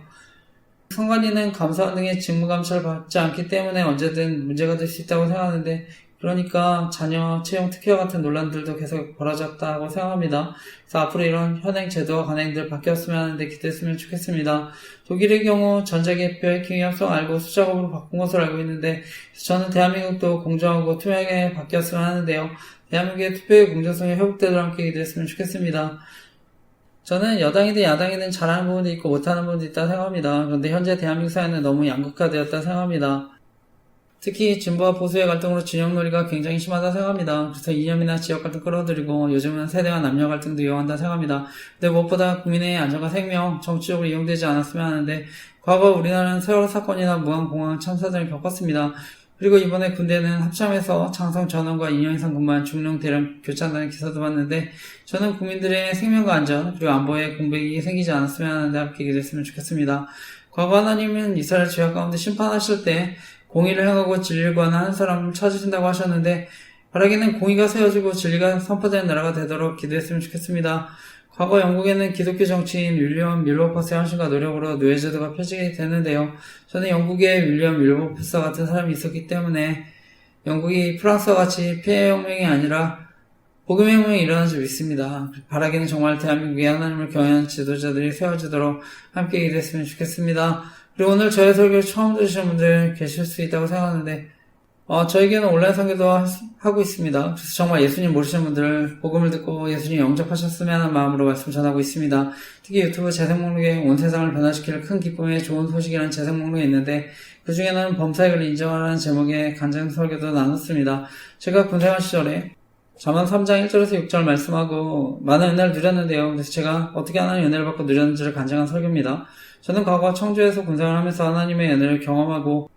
Speaker 1: 선관위는 감사원 등의 직무감찰을 받지 않기 때문에 언제든 문제가 될 수 있다고 생각하는데 그러니까 자녀 채용 특혜와 같은 논란들도 계속 벌어졌다고 생각합니다. 그래서 앞으로 이런 현행 제도와 관행들 바뀌었으면 하는데 기대했으면 좋겠습니다. 독일의 경우 전자개표 해킹 위험성 알고 수작업으로 바꾼 것으로 알고 있는데 저는 대한민국도 공정하고 투명하게 바뀌었으면 하는데요. 대한민국의 투표의 공정성이 회복되도록 함께 기대했으면 좋겠습니다. 저는 여당이든 야당이든 잘하는 부분도 있고 못하는 부분도 있다 생각합니다. 그런데 현재 대한민국 사회는 너무 양극화되었다 생각합니다. 특히 진보와 보수의 갈등으로 진영놀이가 굉장히 심하다 생각합니다. 그래서 이념이나 지역 갈등 끌어들이고 요즘은 세대와 남녀 갈등도 이용한다 생각합니다. 근데 무엇보다 국민의 안전과 생명, 정치적으로 이용되지 않았으면 하는데 과거 우리나라는 세월호 사건이나 무한공항 참사 등을 겪었습니다. 그리고 이번에 군대는 합참에서 장성 전원과 2년 이상 근무한 중령 대령 교체한다는 기사도 봤는데 저는 국민들의 생명과 안전 그리고 안보에 공백이 생기지 않았으면 하는데 함께 기도했으면 좋겠습니다. 과거 하나님은 이스라엘 죄악 가운데 심판하실 때 공의를 행하고 진리를 구하는 사람을 찾으신다고 하셨는데 바라기는 공의가 세워지고 진리가 선포되는 나라가 되도록 기도했으면 좋겠습니다. 과거 영국에는 기독교 정치인 윌리엄 밀워퍼스의 헌신과 노력으로 노예제도가 펼치게 되는데요. 저는 영국에 윌리엄 밀워퍼스와 같은 사람이 있었기 때문에 영국이 프랑스와 같이 폐해혁명이 아니라 복음의 혁명이 일어난 줄 믿습니다. 바라기는 정말 대한민국의 하나님을 경외하는 지도자들이 세워지도록 함께 기도했으면 좋겠습니다. 그리고 오늘 저의 설교를 처음 들으시는 분들 계실 수 있다고 생각하는데 저에게는 온라인 선교도 하고 있습니다. 그래서 정말 예수님 모르시는 분들 복음을 듣고 예수님 영접하셨으면 하는 마음으로 말씀 전하고 있습니다. 특히 유튜브 재생 목록에 온 세상을 변화시킬 큰 기쁨의 좋은 소식이라는 재생 목록이 있는데 그 중에는 범사역을 인정하라는 제목의 간증 설교도 나눴습니다. 제가 군생활 시절에 잠언 3장 1절에서 6절 말씀하고 많은 은혜를 누렸는데요. 그래서 제가 어떻게 하나님의 은혜를 받고 누렸는지를 간증한 설교입니다. 저는 과거 청주에서 군생활을 하면서 하나님의 은혜를 경험하고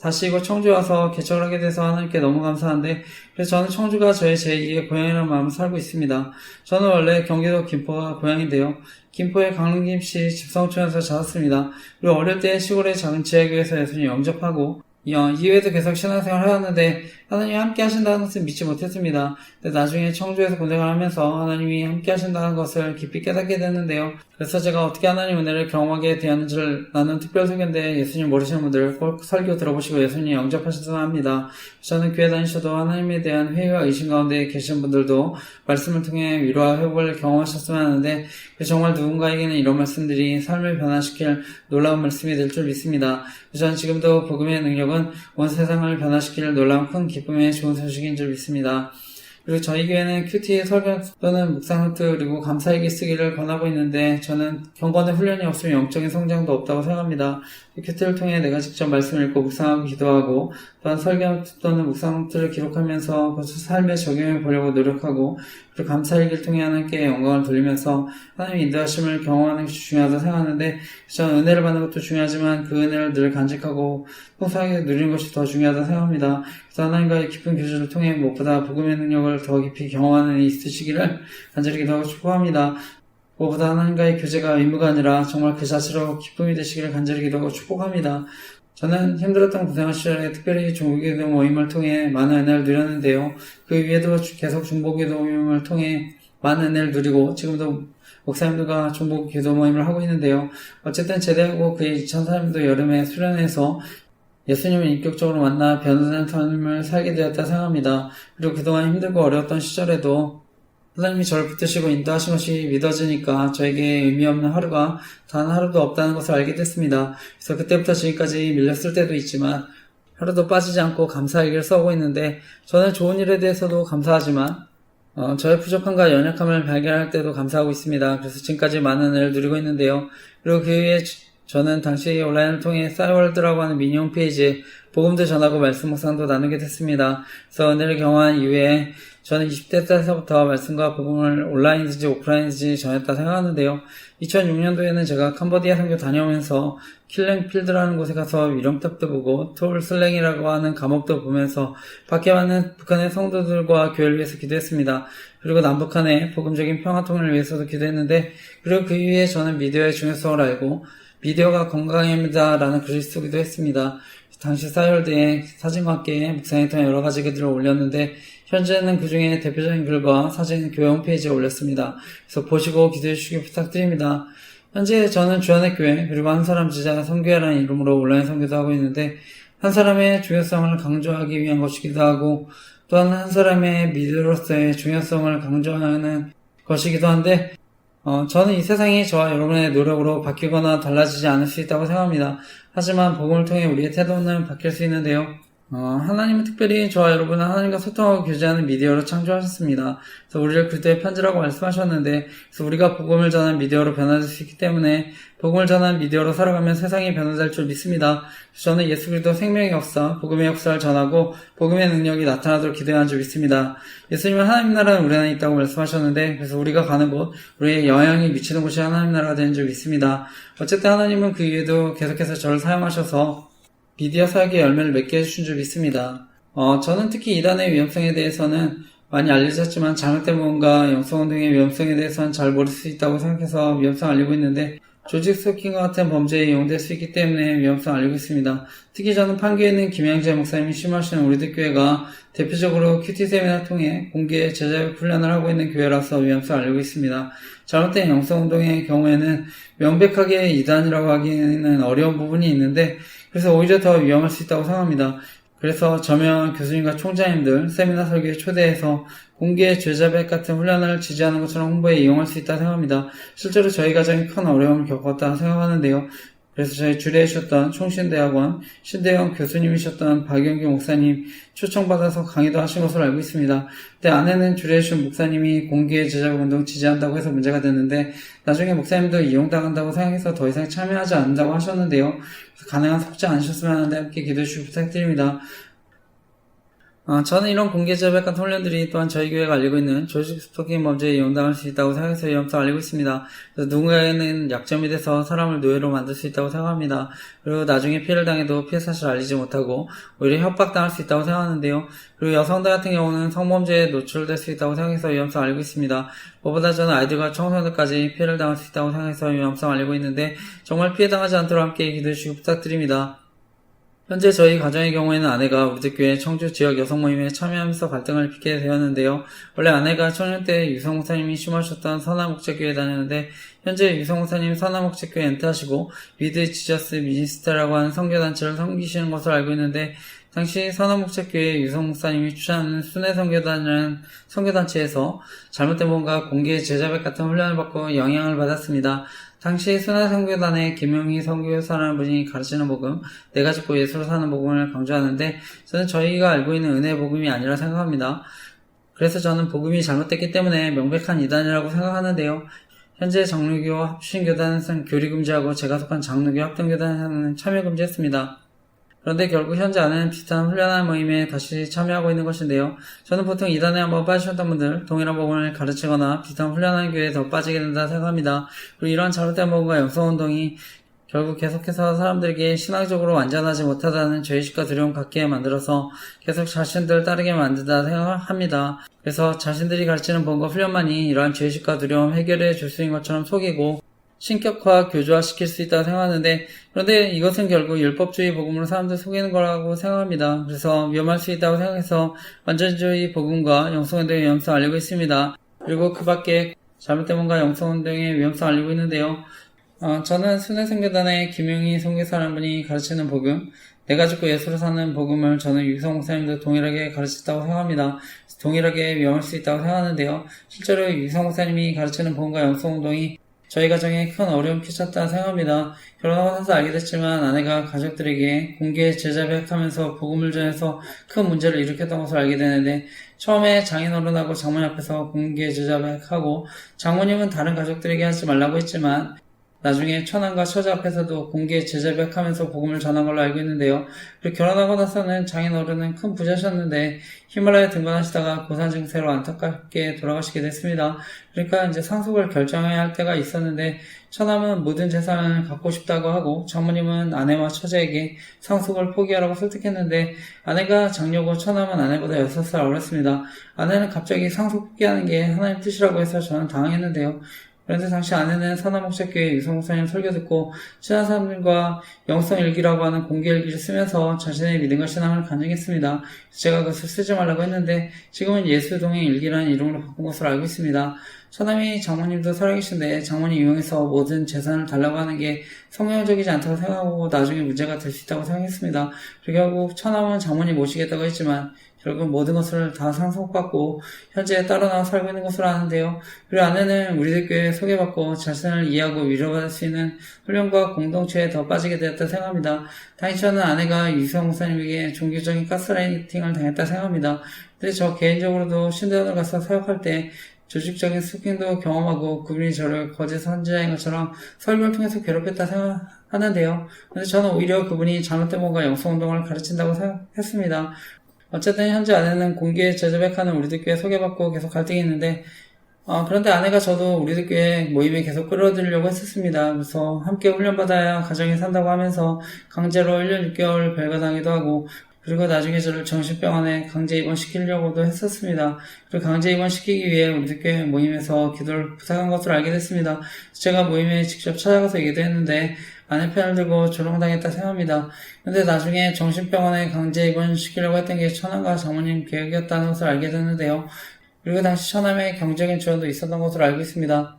Speaker 1: 다시 이곳 청주에 와서 개척을 하게 돼서 하나님께 너무 감사한데 그래서 저는 청주가 저의 제2의 고향이라는 마음을 살고 있습니다. 저는 원래 경기도 김포가 고향인데요. 김포의 강릉김씨 집성촌에서 자랐습니다. 그리고 어릴 때 시골의 작은 지하교회에서 예수님 영접하고 이후에도 계속 신앙생활을 해왔는데 하나님이 함께 하신다는 것을 믿지 못했습니다. 근데 나중에 청주에서 군생활을 하면서 하나님이 함께 하신다는 것을 깊이 깨닫게 됐는데요. 그래서 제가 어떻게 하나님 은혜를 경험하게 되었는지를 나눈 특별 설교인데 예수님 모르시는 분들 꼭 설교 들어보시고 예수님 영접하셨으면 합니다. 저는 교회 다니셔도 하나님에 대한 회의와 의심 가운데 계신 분들도 말씀을 통해 위로와 회복을 경험하셨으면 하는데 정말 누군가에게는 이런 말씀들이 삶을 변화시킬 놀라운 말씀이 될 줄 믿습니다. 저는 지금도 복음의 능력은 온 세상을 변화시킬 놀라운 큰 기쁨의 좋은 소식인 줄 믿습니다. 그리고 저희 교회는 큐티 설교 또는 묵상 노트 그리고 감사일기 쓰기를 권하고 있는데 저는 경건의 훈련이 없으면 영적인 성장도 없다고 생각합니다. 큐티를 통해 내가 직접 말씀을 읽고 묵상하고 기도하고 또한 설교 또는 묵상 노트를 기록하면서 그것을 삶에 적용해 보려고 노력하고 그리고 감사일기를 통해 하나님께 영광을 돌리면서 하나님의 인도하심을 경험하는 것이 중요하다고 생각하는데 저는 은혜를 받는 것도 중요하지만 그 은혜를 늘 간직하고 풍성하게 누리는 것이 더 중요하다고 생각합니다. 그래서 하나님과의 깊은 교제를 통해 무엇보다 복음의 능력을 더 깊이 경험하는 이 있으시기를 간절히 기도하고 축복합니다. 무엇보다 하나님과의 교제가 의무가 아니라 정말 그 자체로 기쁨이 되시기를 간절히 기도하고 축복합니다. 저는 힘들었던 군생활 시절에 특별히 중보기도 모임을 통해 많은 은혜를 누렸는데요. 그 위에도 계속 중보기도 모임을 통해 많은 은혜를 누리고 지금도 목사님들과 중보기도 모임을 하고 있는데요. 어쨌든 제대하고 그의 2003년도 여름에 수련회에서 예수님을 인격적으로 만나 변화된 삶을 살게 되었다 생각합니다. 그리고 그동안 힘들고 어려웠던 시절에도 하나님이 저를 붙드시고 인도하신 것이 믿어지니까 저에게 의미 없는 하루가 단 하루도 없다는 것을 알게 됐습니다. 그래서 그때부터 지금까지 밀렸을 때도 있지만 하루도 빠지지 않고 감사일기를 써오고 있는데 저는 좋은 일에 대해서도 감사하지만 저의 부족함과 연약함을 발견할 때도 감사하고 있습니다. 그래서 지금까지 많은 은혜를 누리고 있는데요. 그리고 그 후에 저는 당시 온라인을 통해 싸이월드라고 하는 미니 홈페이지에 복음도 전하고 말씀 묵상도 나누게 됐습니다. 그래서 은혜를 경험한 이후에 저는 20대 때서부터 말씀과 복음을 온라인이든지 오프라인이든지 전했다 생각하는데요. 2006년도에는 제가 캄보디아 선교 다녀오면서 킬링필드라는 곳에 가서 위령탑도 보고 톨슬랭이라고 하는 감옥도 보면서 밖에 많은 북한의 성도들과 교회를 위해서 기도했습니다. 그리고 남북한의 복음적인 평화통일을 위해서도 기도했는데 그리고 그 이후에 저는 미디어의 중요성을 알고 미디어가 건강입니다 라는 글을 쓰기도 했습니다. 당시 싸이월드에 사진과 함께 묵상에 통해 여러 가지 글들을 올렸는데 현재는 그 중에 대표적인 글과 사진 교회 홈페이지에 올렸습니다. 그래서 보시고 기도해 주시기 부탁드립니다. 현재 저는 주안의 교회 그리고 한 사람 지자 선교회라는 이름으로 온라인 선교도 하고 있는데 한 사람의 중요성을 강조하기 위한 것이기도 하고 또한 한 사람의 미디어로서의 중요성을 강조하는 것이기도 한데 저는 이 세상이 저와 여러분의 노력으로 바뀌거나 달라지지 않을 수 있다고 생각합니다. 하지만 복음을 통해 우리의 태도는 바뀔 수 있는데요. 하나님은 특별히 저와 여러분은 하나님과 소통하고 교제하는 미디어로 창조하셨습니다. 그래서 우리를 그리스도의 편지라고 말씀하셨는데, 그래서 우리가 복음을 전하는 미디어로 변화될 수 있기 때문에 복음을 전하는 미디어로 살아가면 세상이 변화될 줄 믿습니다. 그래서 저는 예수 그리스도 생명의 역사, 복음의 역사를 전하고 복음의 능력이 나타나도록 기도하는 줄 믿습니다. 예수님은 하나님 나라는 우리 안에 있다고 말씀하셨는데, 그래서 우리가 가는 곳, 우리의 영향이 미치는 곳이 하나님 나라가 되는 줄 믿습니다. 어쨌든 하나님은 그 이후에도 계속해서 저를 사용하셔서 미디어 사역의 열매를 맺게 해주신 줄 믿습니다. 저는 특히 이단의 위험성에 대해서는 많이 알려졌지만 잘못된 무언가 영성운 등의 위험성에 대해서는 잘 모를 수 있다고 생각해서 위험성을 알리고 있는데 조직 스토킹과 같은 범죄에 이용될 수 있기 때문에 위험성을 알리고 있습니다. 특히 저는 판교에 있는 김양재 목사님이 심하시는 우리들 교회가 대표적으로 큐티 세미나를 통해 공개 제자교육 훈련을 하고 있는 교회라서 위험성을 알리고 있습니다. 잘못된 영성운동의 경우에는 명백하게 이단이라고 하기에는 어려운 부분이 있는데 그래서 오히려 더 위험할 수 있다고 생각합니다. 그래서 저명 교수님과 총장님들 세미나 설교에 초대해서 공개 죄자백 같은 훈련을 지지하는 것처럼 홍보에 이용할 수 있다 생각합니다. 실제로 저희 가정이 큰 어려움을 겪었다 생각하는데요. 그래서 저희 주례해주셨던 총신대학원 신대영 교수님이셨던 박영규 목사님 초청받아서 강의도 하신 것으로 알고 있습니다. 그때 아내는 주례해주신 목사님이 공개 제자백 운동 지지한다고 해서 문제가 됐는데 나중에 목사님도 이용당한다고 생각해서 더 이상 참여하지 않는다고 하셨는데요. 가능한 속지 않으셨으면 하는데 함께 기도해 주시고 부탁드립니다. 저는 이런 공개 제자백 같은 훈련들이 또한 저희 교회가 알리고 있는 조직 스토킹 범죄에 이용당할 수 있다고 생각해서 위험성을 알리고 있습니다. 그래서 누군가에는 약점이 돼서 사람을 노예로 만들 수 있다고 생각합니다. 그리고 나중에 피해를 당해도 피해 사실을 알리지 못하고 오히려 협박당할 수 있다고 생각하는데요. 그리고 여성들 같은 경우는 성범죄에 노출될 수 있다고 생각해서 위험성을 알고 있습니다. 무엇보다 저는 아이들과 청소년들까지 피해를 당할 수 있다고 생각해서 위험성을 알고 있는데 정말 피해당하지 않도록 함께 기도해 주시고 부탁드립니다. 현재 저희 가정의 경우에는 아내가 우리들 교회 청주 지역 여성 모임에 참여하면서 갈등을 빚게 되었는데요. 원래 아내가 청년 때 유성 목사님이 심하셨던 선화목적교회에 다녔는데 현재 유성 목사님 선화목적교회 은퇴하시고 위드 지저스 미니스터라고 하는 선교단체를 섬기시는 것으로 알고 있는데 당시 선화목적교회 유성 목사님이 주최하는 순회선교단이라는 선교단체에서 잘못된 뭔가 공개 제자백 같은 훈련을 받고 영향을 받았습니다. 당시 순회선교단의 김용희 선교사라는 분이 가르치는 복음, 내가 죽고 예수로 사는 복음을 강조하는데 저는 저희가 알고 있는 은혜의 복음이 아니라 생각합니다. 그래서 저는 복음이 잘못됐기 때문에 명백한 이단이라고 생각하는데요. 현재 정류교 합신교단은 교리금지하고 제가 속한 장로교 합동교단에서는 참여금지했습니다. 그런데 결국 현재 아내는 비슷한 훈련한 모임에 다시 참여하고 있는 것인데요. 저는 보통 이단에 한번 빠지셨던 분들 동일한 복음을 가르치거나 비슷한 훈련한 교회에 더 빠지게 된다 생각합니다. 그리고 이러한 잘못된 복음과 영성운동이 결국 계속해서 사람들에게 신앙적으로 완전하지 못하다는 죄의식과 두려움 갖게 만들어서 계속 자신들 따르게 만든다 생각합니다. 그래서 자신들이 가르치는 복음과 훈련만이 이러한 죄의식과 두려움 해결해 줄 수 있는 것처럼 속이고 신격화, 교조화시킬 수 있다고 생각하는데 그런데 이것은 결국 율법주의 복음으로 사람들 속이는 거라고 생각합니다. 그래서 위험할 수 있다고 생각해서 완전주의 복음과 영성운동의 위험성을 알리고 있습니다. 그리고 그 밖에 잘못된 뭔가 영성운동의 위험성을 알리고 있는데요. 저는 순회선교단의 김용희 선교사라는 분이 가르치는 복음, 내가 죽고 예수로 사는 복음을 저는 유성 목사님도 동일하게 가르쳤다고 생각합니다. 동일하게 위험할 수 있다고 생각하는데요. 실제로 유성 목사님이 가르치는 복음과 영성운동이 저희 가정에 큰 어려움 끼쳤다 생각합니다. 결혼하고 나서 알게 됐지만 아내가 가족들에게 공개 제자백하면서 복음을 전해서 큰 문제를 일으켰던 것을 알게 되는데 처음에 장인어른하고 장모님 앞에서 공개 제자백하고 장모님은 다른 가족들에게 하지 말라고 했지만 나중에 처남과 처자 앞에서도 공개 제자백하면서 복음을 전한 걸로 알고 있는데요. 그리고 결혼하고 나서는 장인어른은 큰 부자셨는데 히말라야 등반하시다가 고산 증세로 안타깝게 돌아가시게 됐습니다. 그러니까 이제 상속을 결정해야 할 때가 있었는데 처남은 모든 재산을 갖고 싶다고 하고 장모님은 아내와 처제에게 상속을 포기하라고 설득했는데 아내가 장녀고 처남은 아내보다 6살 어렸습니다. 아내는 갑자기 상속 포기하는 게 하나님 뜻이라고 해서 저는 당황했는데요. 그런데 당시 아내는 선화목적교회 유성 목사님 설교 듣고 친한 사람들과 영성일기라고 하는 공개일기를 쓰면서 자신의 믿음과 신앙을 간증했습니다. 제가 그것을 쓰지 말라고 했는데 지금은 예수동행일기라는 이름으로 바꾼 것으로 알고 있습니다. 처남이 장모님도 살아계신데 장모님 이용해서 모든 재산을 달라고 하는 게 성경적이지 않다고 생각하고 나중에 문제가 될 수 있다고 생각했습니다. 그리고 결국 처남은 장모님 모시겠다고 했지만 결국 모든 것을 다 상속받고 현재 따로 나와 살고 있는 것으로 아는데요. 그리고 아내는 우리들 교회에 소개받고 자신을 이해하고 위로받을 수 있는 훈련과 공동체에 더 빠지게 되었다 생각합니다. 당시 저는 아내가 유성 목사님에게 종교적인 가스라이팅을 당했다 생각합니다. 근데 저 개인적으로도 신대원을 가서 사역할 때 조직적인 스토킹도 경험하고 그분이 저를 거짓 선지자인 것처럼 설교를 통해서 괴롭혔다 생각하는데요. 근데 저는 오히려 그분이 잘못된 뭔가 영성운동을 가르친다고 생각했습니다. 어쨌든 현재 아내는 공개 제자백하는 우리들 교회 소개받고 계속 갈등이 있는데 그런데 아내가 저도 우리들 교회 모임에 계속 끌어들이려고 했었습니다. 그래서 함께 훈련받아야 가정에 산다고 하면서 강제로 1년 6개월 별가당기도 하고 그리고 나중에 저를 정신병원에 강제 입원시키려고도 했었습니다. 그리고 강제 입원시키기 위해 우리들 교회 모임에서 기도를 부탁한 것으로 알게 됐습니다. 제가 모임에 직접 찾아가서 얘기도 했는데 아내 편을 들고 조롱당했다 생각합니다. 근데 나중에 정신병원에 강제 입원시키려고 했던 게 처남과 장모님 계획이었다는 것을 알게 됐는데요. 그리고 당시 처남의 경제적인 지원도 있었던 것으로 알고 있습니다.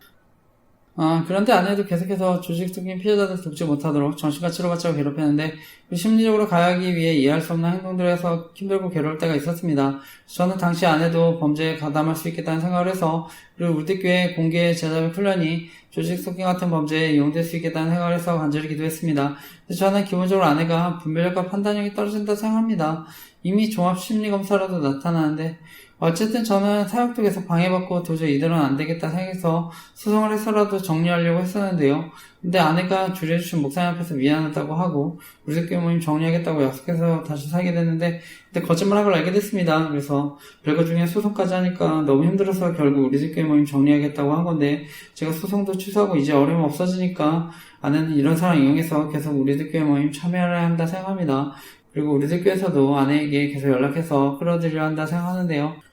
Speaker 1: 그런데 아내도 계속해서 조직 속인 피해자들 돕지 못하도록 정신과 치료받자고 괴롭혔는데 심리적으로 가하기 위해 이해할 수 없는 행동들을 해서 힘들고 괴로울 때가 있었습니다. 저는 당시 아내도 범죄에 가담할 수 있겠다는 생각을 해서 그리고 우리교회 공개 제자별 훈련이 조직 속인 같은 범죄에 이용될 수 있겠다는 생각을 해서 간절히 기도했습니다. 저는 기본적으로 아내가 분별력과 판단력이 떨어진다 생각합니다. 이미 종합심리검사라도 나타나는데 어쨌든 저는 사역도 계속 방해받고 도저히 이대로는 안 되겠다 생각해서 소송을 해서라도 정리하려고 했었는데요. 근데 아내가 주례해주신 목사님 앞에서 미안하다고 하고 우리 교회 모임 정리하겠다고 약속해서 다시 살게 됐는데 근데 거짓말한 걸 알게 됐습니다. 그래서 별거 중에 소송까지 하니까 너무 힘들어서 결국 우리 교회 모임 정리하겠다고 한 건데 제가 소송도 취소하고 이제 어려움 없어지니까 아내는 이런 상황 이용해서 계속 우리 교회 모임 참여해야 한다 생각합니다. 그리고 우리 교회에서도 아내에게 계속 연락해서 끌어들여야 한다 생각하는데요.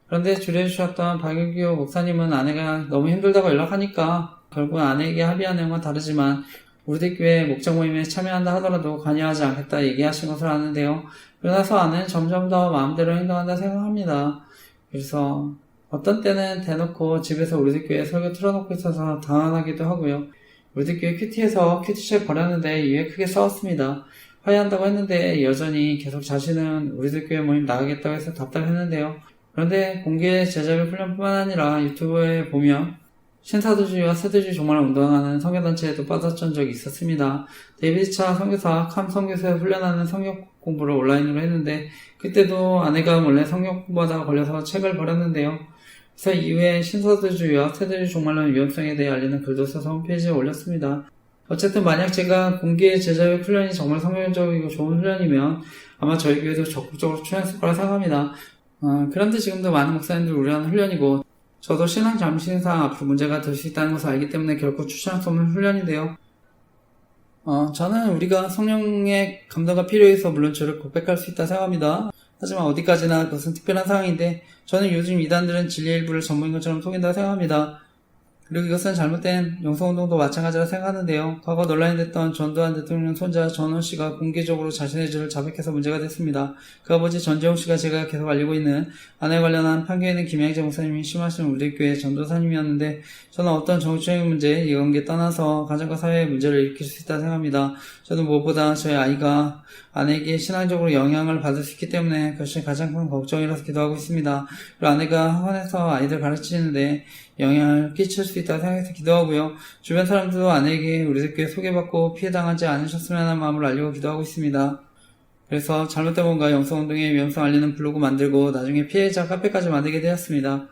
Speaker 1: 그런데 주례해주셨던 박윤규 목사님은 아내가 너무 힘들다고 연락하니까 결국 아내에게 합의한 내용은 다르지만 우리 교회 목장 모임에 참여한다 하더라도 관여하지 않겠다 얘기하신 것을 아는데요. 그러나서 아내는 점점 더 마음대로 행동한다 생각합니다. 그래서 어떤 때는 대놓고 집에서 우리 교회 설교 틀어놓고 있어서 당황하기도 하고요. 우리 교회 큐티에서 큐티책 버렸는데 이후에 크게 싸웠습니다. 화해한다고 했는데 여전히 계속 자신은 우리들 교회 모임 나가겠다고 해서 답답했는데요. 그런데 공개 제자별 훈련뿐만 아니라 유튜브에 보면 신사도주의와 세대주의 종말을 운동하는 선교단체에도 빠졌던 적이 있었습니다. 데이비드 선교사 캄 선교사에 훈련하는 성경 공부를 온라인으로 했는데 그때도 아내가 몰래 성경 공부하다가 걸려서 책을 버렸는데요. 그래서 이후에 신사도주의와 세대주의 종말론 위험성에 대해 알리는 글도 써서 홈페이지에 올렸습니다. 어쨌든 만약 제가 공개 제자별 훈련이 정말 성경적이고 좋은 훈련이면 아마 저희 교회도 적극적으로 출연했을 거라 생각합니다. 그런데 지금도 많은 목사님들 우려하는 훈련이고 저도 신앙 잠시인상 앞으로 문제가 될 수 있다는 것을 알기 때문에 결코 추천할 수 없는 훈련인데요. 저는 우리가 성령의 감동가 필요해서 물론 저를 고백할 수 있다 생각합니다. 하지만 어디까지나 그것은 특별한 상황인데 저는 요즘 이단들은 진리의 일부를 전부인 것처럼 속인다고 생각합니다. 그리고 이것은 잘못된 영성운동도 마찬가지라 생각하는데요. 과거 논란이 됐던 전두환 대통령 손자 전원 씨가 공개적으로 자신의 죄를 자백해서 문제가 됐습니다. 그 아버지 전재홍 씨가 제가 계속 알리고 있는 아내 관련한 판교에는 김양재 목사님이 심하신 우리 교회 전도사님이었는데 저는 어떤 정치적인 문제, 이관계 떠나서 가정과 사회의 문제를 일으킬 수 있다 생각합니다. 저는 무엇보다 저희 아이가 아내에게 신앙적으로 영향을 받을 수 있기 때문에 그것이 가장 큰 걱정이라서 기도하고 있습니다. 그리고 아내가 학원에서 아이들 가르치는데 영향을 끼칠 수 있다고 생각해서 기도하고요. 주변 사람들도 아내에게 우리 교회 소개받고 피해당하지 않으셨으면 하는 마음을 알리고 기도하고 있습니다. 그래서 잘못된 뭔가 영성운동의 위험성 알리는 블로그 만들고 나중에 피해자 카페까지 만들게 되었습니다.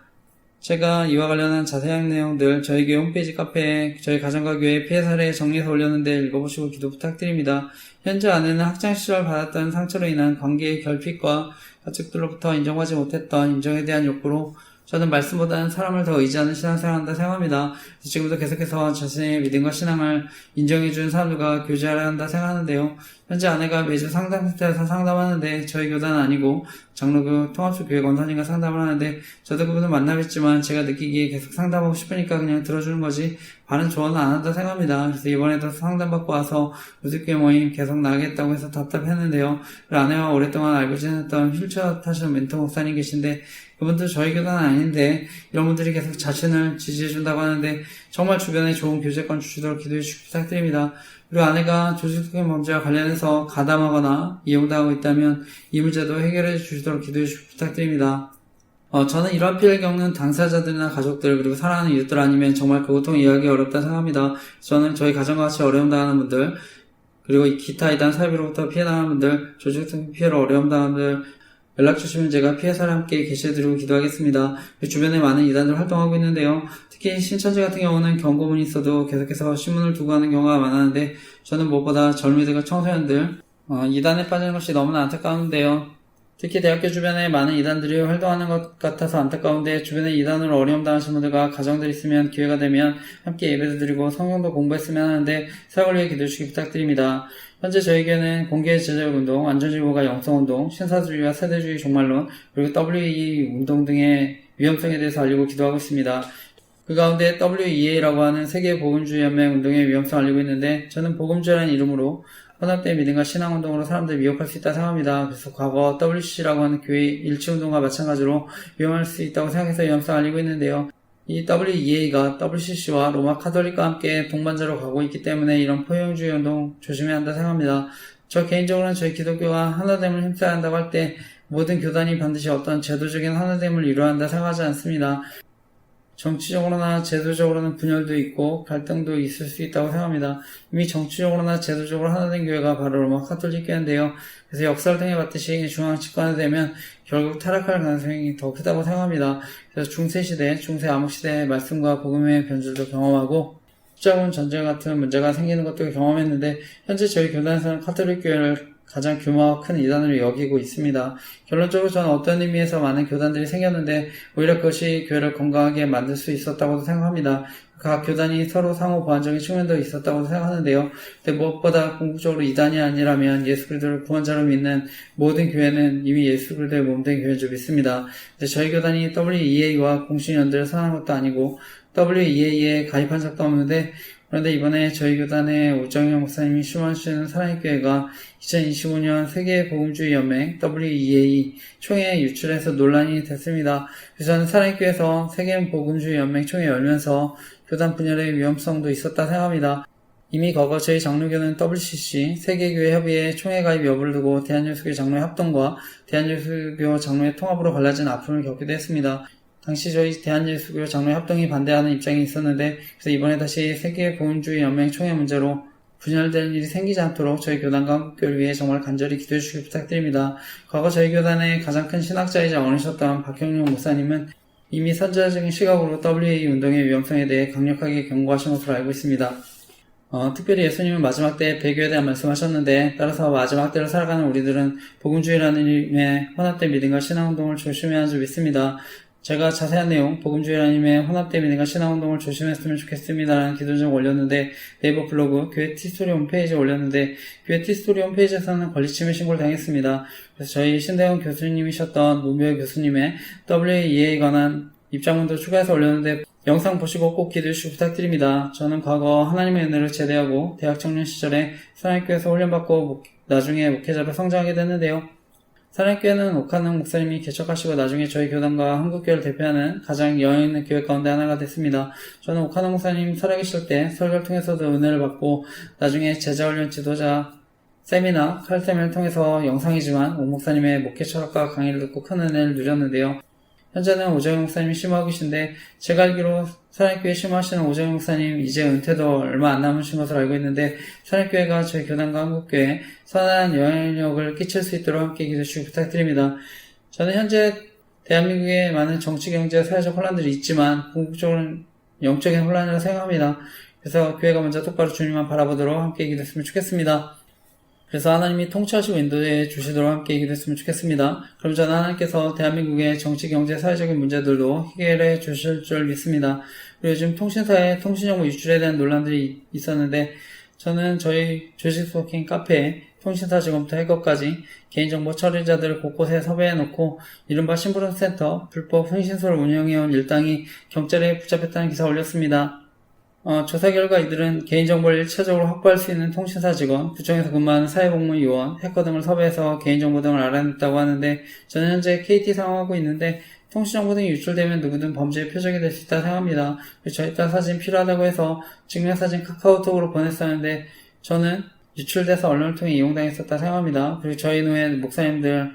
Speaker 1: 제가 이와 관련한 자세한 내용들 저희 교회 홈페이지 카페에 저희 가정과 교회 피해 사례 정리해서 올렸는데 읽어보시고 기도 부탁드립니다. 현재 아내는 학창시절 받았던 상처로 인한 관계의 결핍과 가족들로부터 인정받지 못했던 인정에 대한 욕구로 저는 말씀보다는 사람을 더 의지하는 신앙생활을 한다 생각합니다. 지금도 계속해서 자신의 믿음과 신앙을 인정해주는 사람들과 교제하려 한다 생각하는데요. 현재 아내가 매주 상담센터에서 상담하는데 저희 교단은 아니고 장로교 통합수 교회 권사님과 상담을 하는데 저도 그분을 만나뵙지만 제가 느끼기에 계속 상담하고 싶으니까 그냥 들어주는 거지 바른 조언은 안 한다 생각합니다. 그래서 이번에도 상담받고 와서 우리교회 모임 계속 나가겠다고 해서 답답했는데요. 아내와 오랫동안 알고 지냈던 휠체어 타시는 멘토 목사님 계신데 그분도 저희 교단은 아닌데 이런 분들이 계속 자신을 지지해준다고 하는데 정말 주변에 좋은 교제권 주시도록 기도해 주시기 부탁드립니다. 그리고 아내가 조직적인 범죄와 관련해서 가담하거나 이용당하고 있다면 이 문제도 해결해 주시도록 기도해 주시기 부탁드립니다. 저는 이러한 피해를 겪는 당사자들이나 가족들 그리고 사랑하는 이웃들 아니면 정말 그 고통 이해하기 어렵다 생각합니다. 저는 저희 가정과 같이 어려움 당하는 분들 그리고 기타 이단 사이비로부터 피해당하는 분들 조직적인 피해로 어려움 당하는 분들 연락 주시면 제가 피해사를 함께 게시해드리고 기도하겠습니다. 주변에 많은 이단들 활동하고 있는데요. 특히 신천지 같은 경우는 경고문이 있어도 계속해서 신문을 두고 하는 경우가 많았는데 저는 무엇보다 젊은이들과 청소년들 이단에 빠지는 것이 너무나 안타까운데요. 특히 대학교 주변에 많은 이단들이 활동하는 것 같아서 안타까운데 주변에 이단으로 어려움 당하신 분들과 가정들 있으면 기회가 되면 함께 예배도 드리고 성경도 공부했으면 하는데 사역을 위해 기도해 주시기 부탁드립니다. 현재 저에게는 공개 제자율 운동, 안전지구가 영성운동, 신사주의와 세대주의 종말론, 그리고 WE 운동 등의 위험성에 대해서 알리고 기도하고 있습니다. 그 가운데 WEA라고 하는 세계복음주의연맹 운동의 위험성을 알리고 있는데 저는 복음주의라는 이름으로 혼합된 믿음과 신앙운동으로 사람들을 미혹할 수 있다 생각합니다. 그래서 과거 WC라고 하는 교회 일치운동과 마찬가지로 위험할 수 있다고 생각해서 위험성을 알리고 있는데요. 이 WEA가 WCC와 로마 카톨릭과 함께 동반자로 가고 있기 때문에 이런 포용주의 운동 조심해야 한다 생각합니다. 저 개인적으로는 저희 기독교가 하나됨을 힘써야 한다고 할 때 모든 교단이 반드시 어떤 제도적인 하나됨을 이루어야 한다 생각하지 않습니다. 정치적으로나 제도적으로는 분열도 있고 갈등도 있을 수 있다고 생각합니다. 이미 정치적으로나 제도적으로 하나된 교회가 바로 로마 카톨릭 교회인데요. 그래서 역사를 통해 봤듯이 중앙 집권이 되면 결국 타락할 가능성이 더 크다고 생각합니다. 그래서 중세시대, 중세 암흑시대의 말씀과 복음의 변질도 경험하고 십자군 전쟁 같은 문제가 생기는 것도 경험했는데 현재 저희 교단에서는 카톨릭 교회를 가장 규모가 큰 이단으로 여기고 있습니다. 결론적으로 저는 어떤 의미에서 많은 교단들이 생겼는데 오히려 그것이 교회를 건강하게 만들 수 있었다고 생각합니다. 각 교단이 서로 상호 보완적인 측면도 있었다고 생각하는데요. 근데 무엇보다 궁극적으로 이단이 아니라면 예수 그리스도를 구원자로 믿는 모든 교회는 이미 예수 그리스도의 몸된 교회인 줄 믿습니다. 근데 저희 교단이 WEA와 공식 연대를 선언한 것도 아니고 WEA에 가입한 적도 없는데 그런데 이번에 저희 교단의 오정영 목사님이 출마하시는 사랑의 교회가 2025년 세계복음주의 연맹 WEA 총회 유출해서 논란이 됐습니다. 그래서 저는 사랑의 교회에서 세계복음주의 연맹 총회 열면서 교단 분열의 위험성도 있었다 생각합니다. 이미 과거 저희 장로교는 WCC 세계교회 협의회 총회 가입 여부를 두고 대한예수교 장로의 합동과 대한예수교 장로의 통합으로 갈라진 아픔을 겪기도 했습니다. 당시 저희 대한예수교 장로의 합동이 반대하는 입장이 있었는데 그래서 이번에 다시 세계복음주의 연맹 총회 문제로 분열될 일이 생기지 않도록 저희 교단과 한국교를 위해 정말 간절히 기도해 주시기 부탁드립니다. 과거 저희 교단의 가장 큰 신학자이자 어른이셨던 박형룡 목사님은 이미 선제적인 시각으로 WA 운동의 위험성에 대해 강력하게 경고하신 것으로 알고 있습니다. 특별히 예수님은 마지막 때에 배교에 대한 말씀하셨는데 따라서 마지막 때를 살아가는 우리들은 복음주의라는 이름의 혼합된 믿음과 신앙운동을 조심해야 하는 줄 믿습니다. 제가 자세한 내용, 복음주의라는 이름의 혼합된 믿음과 신앙운동을 조심했으면 좋겠습니다라는 기도를 올렸는데 네이버 블로그 교회 티스토리 홈페이지에 올렸는데 교회 티스토리 홈페이지에서는 권리침해 신고를 당했습니다. 그래서 저희 신대원 교수님이셨던 문묘 교수님의 WEA에 관한 입장문도 추가해서 올렸는데 영상 보시고 꼭 기도해 주시기 부탁드립니다. 저는 과거 하나님의 은혜를 제대하고 대학 청년 시절에 사랑교회에서 훈련받고 나중에 목회자로 성장하게 됐는데요. 사랑교회는 옥하능 목사님이 개척하시고 나중에 저희 교단과 한국교회를 대표하는 가장 여유있는 교회 가운데 하나가 됐습니다. 저는 옥하능 목사님 살아계실 때 설교를 통해서도 은혜를 받고 나중에 제자훈련 지도자 세미나 칼세미를 통해서 영상이지만 옥 목사님의 목회 철학과 강의를 듣고 큰 은혜를 누렸는데요. 현재는 오정영 목사님이 심호하고 계신데 제가 알기로 사랑교회 심호하시는 오정영 목사님 이제 은퇴도 얼마 안 남으신 것으로 알고 있는데 사랑교회가 저희 교단과 한국교회에 선한 영향력을 끼칠 수 있도록 함께 기도해 주시기 부탁드립니다. 저는 현재 대한민국에 많은 정치, 경제, 사회적 혼란들이 있지만 궁극적으로는 영적인 혼란이라고 생각합니다. 그래서 교회가 먼저 똑바로 주님만 바라보도록 함께 기도했으면 좋겠습니다. 그래서 하나님이 통치하시고 인도해 주시도록 함께 기도했으면 좋겠습니다. 그럼 저는 하나님께서 대한민국의 정치, 경제, 사회적인 문제들도 해결해 주실 줄 믿습니다. 그리고 요즘 통신사에 통신정보 유출에 대한 논란들이 있었는데 저는 저희 조직 스토킹 카페에 통신사 직원부터 해커까지 개인정보 처리자들을 곳곳에 섭외해놓고 이른바 심부름센터 불법 통신소를 운영해온 일당이 경찰에 붙잡혔다는 기사 올렸습니다. 조사 결과 이들은 개인정보를 1차적으로 확보할 수 있는 통신사 직원, 구청에서 근무하는 사회복무요원, 해커 등을 섭외해서 개인정보 등을 알아냈다고 하는데 저는 현재 KT 사용하고 있는데 통신정보 등이 유출되면 누구든 범죄의 표적이 될 수 있다 생각합니다. 저희 딸 사진 필요하다고 해서 증명사진 카카오톡으로 보냈었는데 저는 유출돼서 언론을 통해 이용당했었다 생각합니다. 그리고 저희 노예 목사님들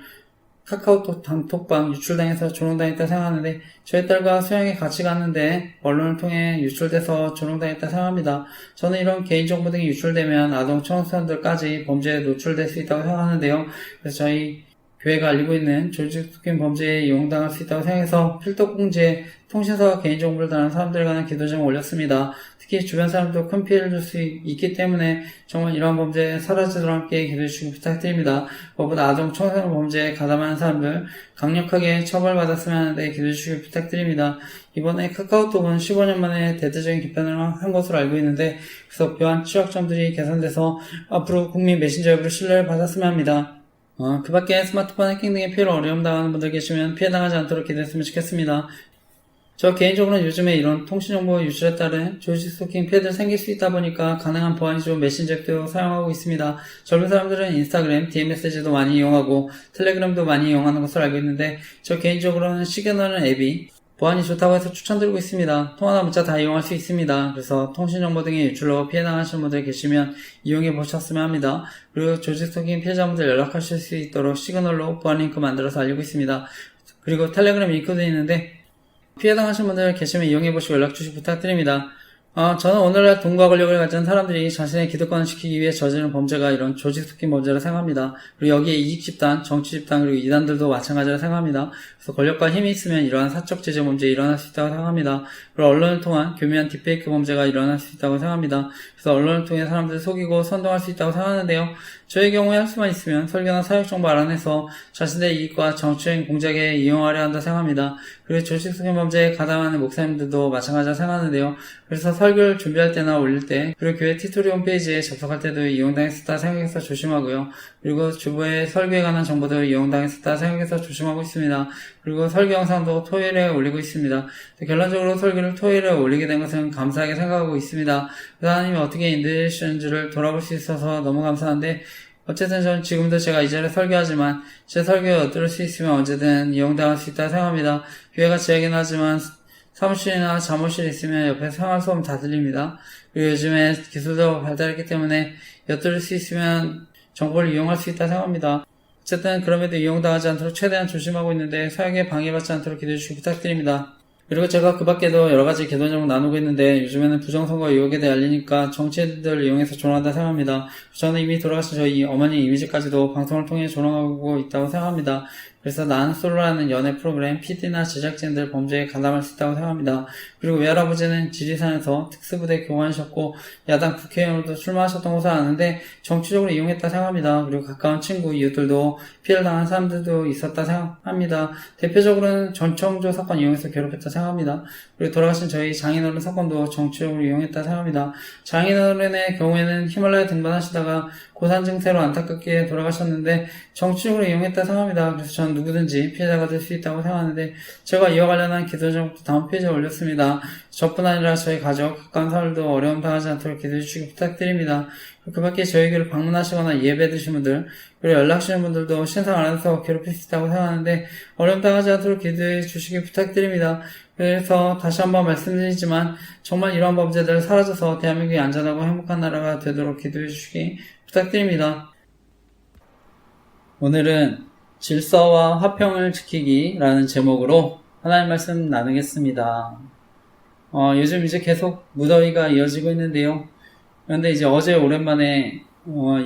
Speaker 1: 카카오톡 단톡방 유출당해서 조롱당했다 생각하는데 저희 딸과 수영에 같이 갔는데 언론을 통해 유출돼서 조롱당했다 생각합니다. 저는 이런 개인정보 등이 유출되면 아동 청소년들까지 범죄에 노출될 수 있다고 생각하는데요. 그래서 저희 교회가 알리고 있는 조직적인 범죄에 이용당할 수 있다고 생각해서 필독공지에 통신사와 개인정보를 다루는 사람들에 관한 기도점을 올렸습니다. 특히 주변 사람도 큰 피해를 줄 수 있기 때문에 정말 이러한 범죄에 사라지도록 함께 기도해 주시기 부탁드립니다. 무엇보다 아동 청소년 범죄에 가담하는 사람들 강력하게 처벌받았으면 하는데 기도해 주시기 부탁드립니다. 이번에 카카오톡은 15년 만에 대대적인 개편을 한 것으로 알고 있는데 그래서 묘한 취약점들이 개선돼서 앞으로 국민 메신저 앱으로 신뢰를 받았으면 합니다. 그 밖에 스마트폰 해킹 등의 피해로 어려움 당하는 분들 계시면 피해 당하지 않도록 기도했으면 좋겠습니다. 저 개인적으로는 요즘에 이런 통신정보 유출에 따른 조직 스토킹 피해들 생길 수 있다 보니까 가능한 보안이 좋은 메신저 앱도 사용하고 있습니다. 젊은 사람들은 인스타그램, DM메시지도 많이 이용하고 텔레그램도 많이 이용하는 것으로 알고 있는데 저 개인적으로는 시그널은 앱이 보안이 좋다고 해서 추천드리고 있습니다. 통화나 문자 다 이용할 수 있습니다. 그래서 통신정보 등의 유출로 피해 당하시는 분들 계시면 이용해 보셨으면 합니다. 그리고 조직 속인 피해자분들 연락하실 수 있도록 시그널로 보안 링크 만들어서 알리고 있습니다. 그리고 텔레그램 링크도 있는데 피해 당하신 분들 계시면 이용해 보시고 연락 주시 부탁드립니다. 저는 오늘날 돈과 권력을 가진 사람들이 자신의 기득권을 지키기 위해 저지르는 범죄가 이런 조직 속인 범죄라 생각합니다. 그리고 여기에 이익집단, 정치집단, 그리고 이단들도 마찬가지라 생각합니다. 그래서 권력과 힘이 있으면 이러한 사적 제재 범죄가 일어날 수 있다고 생각합니다. 그리고 언론을 통한 교묘한 딥페이크 범죄가 일어날 수 있다고 생각합니다. 그래서 언론을 통해 사람들을 속이고 선동할 수 있다고 생각하는데요. 저의 경우에 할 수만 있으면 설계나 사육정보 알아내서 자신들의 이익과 정치적인 공작에 이용하려 한다 생각합니다. 그리고 조직 속인 범죄에 가담하는 목사님들도 마찬가지라 생각하는데요. 그래서 설교를 준비할 때나 올릴 때, 그리고 교회 티토리 홈페이지에 접속할 때도 이용당했었다 생각해서 조심하고요. 그리고 주보에 설교에 관한 정보도 이용당했었다 생각해서 조심하고 있습니다. 그리고 설교 영상도 토요일에 올리고 있습니다. 결론적으로 설교를 토요일에 올리게 된 것은 감사하게 생각하고 있습니다. 하나님이 어떻게 인도해주시는지를 돌아볼 수 있어서 너무 감사한데, 어쨌든 전 지금도 제가 이 자리에 설교하지만 제 설교에 엿들을 수 있으면 언제든 이용당할 수 있다고 생각합니다. 교회가 제하긴 하지만 사무실이나 잠옷실이 있으면 옆에 생활소음 다 들립니다. 그리고 요즘에 기술도 발달했기 때문에 엿들을 수 있으면 정보를 이용할 수 있다고 생각합니다. 어쨌든 그럼에도 이용당하지 않도록 최대한 조심하고 있는데 사역에 방해받지 않도록 기도해 주시기 부탁드립니다. 그리고 제가 그 밖에도 여러 가지 개돈 정보 나누고 있는데 요즘에는 부정선거 의혹에 대해 알리니까 정치인들을 이용해서 조롱한다 생각합니다. 저는 이미 돌아가신 저희 어머니 이미지까지도 방송을 통해 조롱하고 있다고 생각합니다. 그래서 나는 솔로라는 연애 프로그램 PD나 제작진들 범죄에 가담할 수 있다고 생각합니다. 그리고 외할아버지는 지리산에서 특수부대 교관이셨고 야당 국회의원으로도 출마하셨던 것을 아는데 정치적으로 이용했다 생각합니다. 그리고 가까운 친구, 이웃들도 피해를 당한 사람들도 있었다 생각합니다. 대표적으로는 전청조 사건 이용해서 괴롭혔다 생각합니다. 그리고 돌아가신 저희 장인어른 사건도 정치적으로 이용했다 생각합니다. 장인어른의 경우에는 히말라야 등반하시다가 고산 증세로 안타깝게 돌아가셨는데 정치적으로 이용했다 생각합니다. 그래서 전 누구든지 피해자가 될 수 있다고 생각하는데 제가 이와 관련한 기도 제목도 다음 페이지에 올렸습니다. 저뿐 아니라 저희 가족, 가까운 사람들도 어려움 당하지 않도록 기도해 주시기 부탁드립니다. 그 밖에 저희 교회를 방문하시거나 예배 드신 분들, 그리고 연락 주신 분들도 신상 안에서 괴롭힐 수 있다고 생각하는데 어려움 당하지 않도록 기도해 주시기 부탁드립니다. 그래서 다시 한번 말씀드리지만 정말 이러한 범죄들 사라져서 대한민국이 안전하고 행복한 나라가 되도록 기도해 주시기 부탁드립니다. 오늘은 질서와 화평을 지키기라는 제목으로 하나님 말씀 나누겠습니다. 요즘 이제 계속 무더위가 이어지고 있는데요. 그런데 이제 어제 오랜만에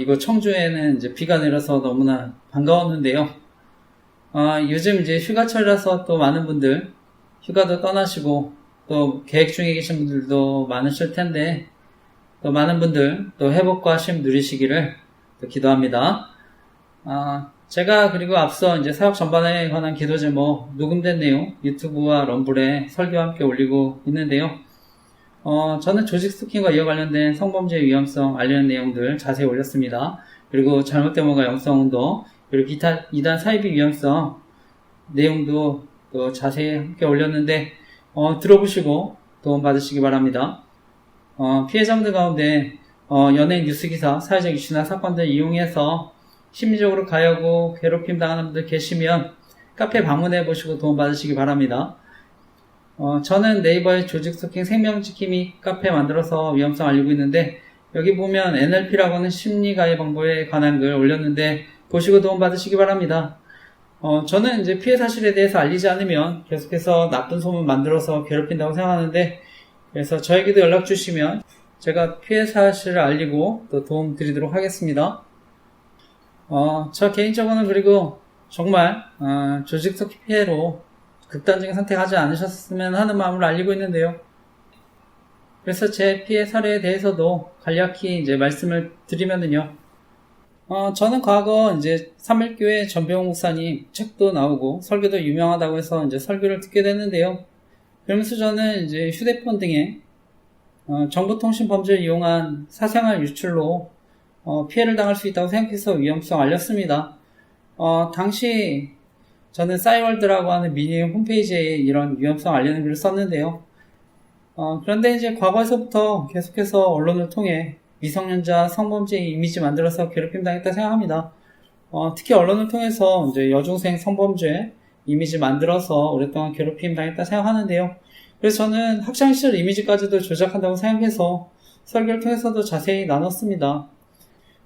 Speaker 1: 이거 청주에는 이제 비가 내려서 너무나 반가웠는데요. 요즘 이제 휴가철이라서 또 많은 분들 휴가도 떠나시고 또 계획 중에 계신 분들도 많으실 텐데 또 많은 분들 또 회복과 쉼 누리시기를 또 기도합니다. 제가 그리고 앞서 이제 사역 전반에 관한 기도 제목 녹음된 내용 유튜브와 럼블에 설교와 함께 올리고 있는데요. 저는 조직 스토킹과 이와 관련된 성범죄의 위험성 알리는 내용들 자세히 올렸습니다. 그리고 잘못된 뭔가 영성 운동, 그리고 기타 이단 사이비 위험성 내용도 또 자세히 함께 올렸는데, 들어보시고 도움 받으시기 바랍니다. 피해자분들 가운데, 연예인 뉴스기사, 사회적 이슈나 사건들 이용해서 심리적으로 가해하고 괴롭힘 당하는 분들 계시면 카페 방문해 보시고 도움 받으시기 바랍니다. 저는 네이버에 조직 스토킹 생명지킴이 카페 만들어서 위험성 알리고 있는데 여기 보면 NLP라고 하는 심리가해 방법에 관한 글 올렸는데 보시고 도움 받으시기 바랍니다. 저는 이제 피해 사실에 대해서 알리지 않으면 계속해서 나쁜 소문 만들어서 괴롭힌다고 생각하는데 그래서 저에게도 연락 주시면 제가 피해 사실을 알리고 또 도움 드리도록 하겠습니다. 저 개인적으로는 그리고 정말 조직 스토킹 피해로 극단적인 선택하지 않으셨으면 하는 마음으로 알리고 있는데요. 그래서 제 피해 사례에 대해서도 간략히 이제 말씀을 드리면은요. 저는 과거 이제 삼일교회 전병훈 목사님 책도 나오고 설교도 유명하다고 해서 이제 설교를 듣게 됐는데요. 그러면서 저는 이제 휴대폰 등에 정보통신 범죄를 이용한 사생활 유출로 피해를 당할 수 있다고 생각해서 위험성 알렸습니다. 당시 저는 싸이월드라고 하는 미니 홈페이지에 이런 위험성 알리는 글을 썼는데요. 그런데 이제 과거에서부터 계속해서 언론을 통해 미성년자 성범죄 이미지 만들어서 괴롭힘 당했다 생각합니다. 특히 언론을 통해서 이제 여중생 성범죄, 이미지 만들어서 오랫동안 괴롭힘 당했다 생각하는데요. 그래서 저는 학창시절 이미지까지도 조작한다고 생각해서 설교를 통해서도 자세히 나눴습니다.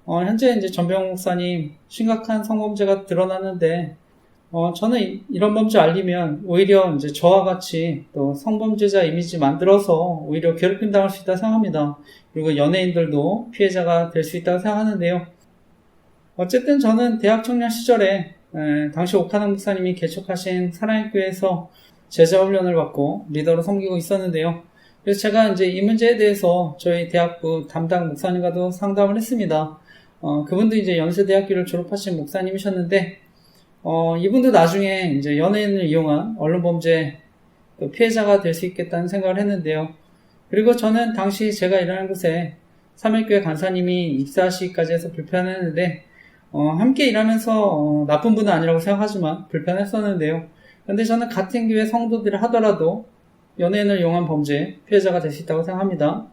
Speaker 1: 현재 이제 전병 목사님 심각한 성범죄가 드러났는데, 저는 이런 범죄 알리면 오히려 이제 저와 같이 또 성범죄자 이미지 만들어서 오히려 괴롭힘 당할 수 있다고 생각합니다. 그리고 연예인들도 피해자가 될 수 있다고 생각하는데요. 어쨌든 저는 대학 청년 시절에 당시 오카노 목사님이 개척하신 사랑의 교회에서 제자 훈련을 받고 리더로 섬기고 있었는데요. 그래서 제가 이제 이 문제에 대해서 저희 대학부 담당 목사님과도 상담을 했습니다. 그분도 이제 연세대학교를 졸업하신 목사님이셨는데, 이분도 나중에 이제 연예인을 이용한 언론범죄 피해자가 될 수 있겠다는 생각을 했는데요. 그리고 저는 당시 제가 일하는 곳에 삼일교회 간사님이 입사하시기까지 해서 불편했는데, 함께 일하면서 나쁜 분은 아니라고 생각하지만 불편했었는데요. 그런데 저는 같은 교회 성도들을 하더라도 연예인을 이용한 범죄 피해자가 될 수 있다고 생각합니다.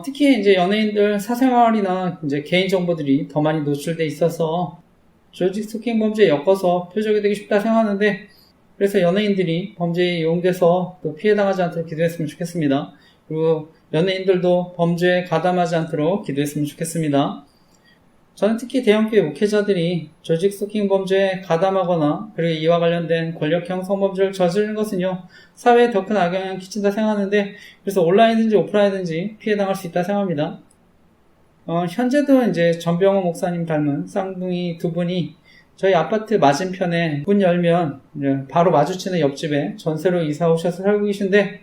Speaker 1: 특히 이제 연예인들 사생활이나 이제 개인 정보들이 더 많이 노출돼 있어서 조직 스토킹 범죄에 엮어서 표적이 되기 쉽다 생각하는데, 그래서 연예인들이 범죄에 이용돼서 또 피해당하지 않도록 기도했으면 좋겠습니다. 그리고 연예인들도 범죄에 가담하지 않도록 기도했으면 좋겠습니다. 저는 특히 대형교회 목회자들이 조직 스토킹 범죄에 가담하거나 그리고 이와 관련된 권력형 성범죄를 저지르는 것은요, 사회에 더 큰 악영향을 끼친다 생각하는데, 그래서 온라인이든지 오프라인이든지 피해당할 수 있다 생각합니다. 현재도 이제 전병호 목사님 닮은 쌍둥이 두 분이 저희 아파트 맞은편에 문 열면 이제 바로 마주치는 옆집에 전세로 이사 오셔서 살고 계신데,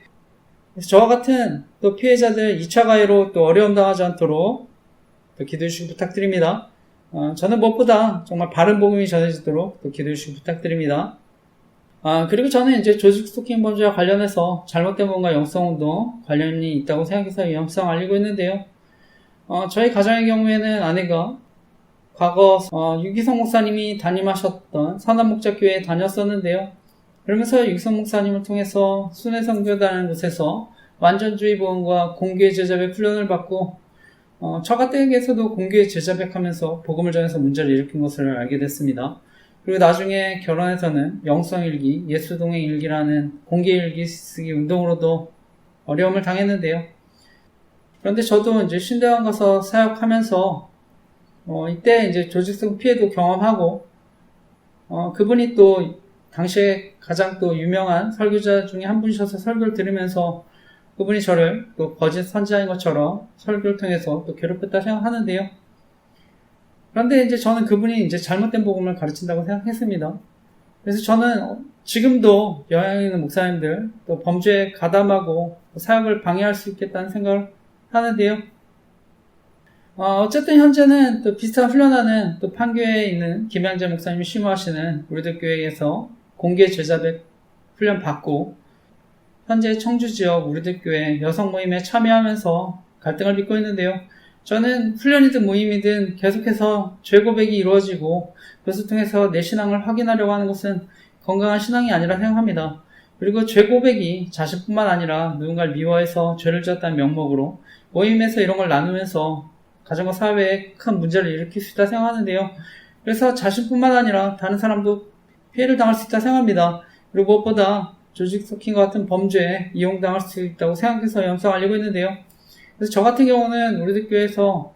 Speaker 1: 저와 같은 또 피해자들 2차 가해로 또 어려움 당하지 않도록 또 기도해 주시기 부탁드립니다. 저는 무엇보다 정말 바른 복음이 전해지도록 또 기도해 주시기 부탁드립니다. 그리고 저는 이제 조직 스토킹 범죄와 관련해서 잘못된 뭔가 영성운동 관련이 있다고 생각해서 위험성 알리고 있는데요. 저희 가정의 경우에는 아내가 과거 유기성 목사님이 담임하셨던 선한목자교회에 다녔었는데요. 그러면서 유기성 목사님을 통해서 순회선교단이라는 곳에서 완전주의 보험과 공교의 제자백 훈련을 받고 저 같은 경우에서도 공교의 제자백하면서 복음을 전해서 문제를 일으킨 것을 알게 됐습니다. 그리고 나중에 결혼해서는 영성일기, 예수동행일기라는 공개일기 쓰기 운동으로도 어려움을 당했는데요. 그런데 저도 이제 신대원 가서 사역하면서 이때 이제 조직성 피해도 경험하고, 그분이 또 당시에 가장 또 유명한 설교자 중에 한 분이셔서 설교를 들으면서 그분이 저를 또 거짓 선지자인 것처럼 설교를 통해서 또 괴롭혔다 생각하는데요. 그런데 이제 저는 그분이 이제 잘못된 복음을 가르친다고 생각했습니다. 그래서 저는 지금도 영향 있는 목사님들, 또 범죄에 가담하고 사역을 방해할 수 있겠다는 생각을 하는데요. 어쨌든 현재는 또 비슷한 훈련하는 또 판교에 있는 김양재 목사님이 심호하시는 우리들 교회에서 공개 제자백 훈련 받고, 현재 청주 지역 우리들 교회 여성 모임에 참여하면서 갈등을 빚고 있는데요. 저는 훈련이든 모임이든 계속해서 죄 고백이 이루어지고 그것을 통해서 내 신앙을 확인하려고 하는 것은 건강한 신앙이 아니라 생각합니다. 그리고 죄 고백이 자신뿐만 아니라 누군가를 미워해서 죄를 지었다는 명목으로 모임에서 이런 걸 나누면서 가정과 사회에 큰 문제를 일으킬 수 있다 생각하는데요. 그래서 자신뿐만 아니라 다른 사람도 피해를 당할 수 있다 생각합니다. 그리고 무엇보다 조직 스토킹과 같은 범죄에 이용당할 수 있다고 생각해서 영상 알리고 있는데요. 그래서 저 같은 경우는 우리들 교회에서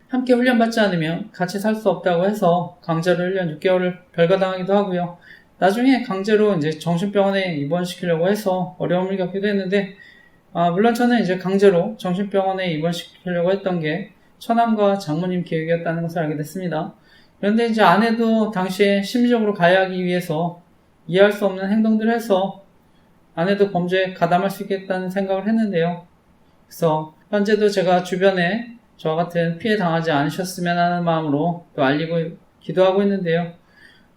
Speaker 1: 함께 훈련받지 않으면 같이 살 수 없다고 해서 강제로 1년 6개월을 별가당하기도 하고요. 나중에 강제로 이제 정신병원에 입원시키려고 해서 어려움을 겪기도 했는데, 물론 저는 이제 강제로 정신병원에 입원시키려고 했던 게 처남과 장모님 계획이었다는 것을 알게 됐습니다. 그런데 이제 아내도 당시에 심리적으로 가해하기 위해서 이해할 수 없는 행동들을 해서 아내도 범죄에 가담할 수 있겠다는 생각을 했는데요. 그래서 현재도 제가 주변에 저와 같은 피해 당하지 않으셨으면 하는 마음으로 또 알리고 기도하고 있는데요.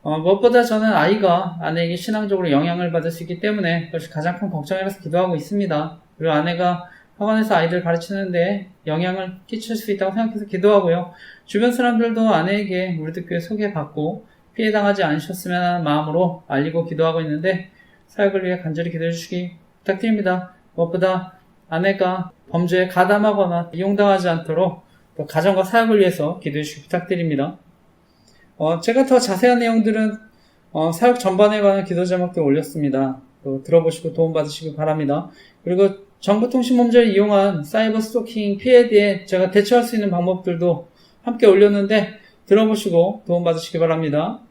Speaker 1: 무엇보다 저는 아이가 아내에게 신앙적으로 영향을 받을 수 있기 때문에 그것이 가장 큰 걱정이라서 기도하고 있습니다. 그리고 아내가 학원에서 아이들 가르치는데 영향을 끼칠 수 있다고 생각해서 기도하고요. 주변 사람들도 아내에게 우리들 교회 소개받고 피해 당하지 않으셨으면 하는 마음으로 알리고 기도하고 있는데, 사역을 위해 간절히 기도해 주시기 부탁드립니다. 무엇보다 아내가 범죄에 가담하거나 이용당하지 않도록 또 가정과 사역을 위해서 기도해 주시기 부탁드립니다. 제가 더 자세한 내용들은 사역 전반에 관한 기도 제목도 올렸습니다. 또 들어보시고 도움받으시기 바랍니다. 그리고 정보통신범죄를 이용한 사이버 스토킹 피해에 대해 제가 대처할 수 있는 방법들도 함께 올렸는데 들어보시고 도움받으시기 바랍니다.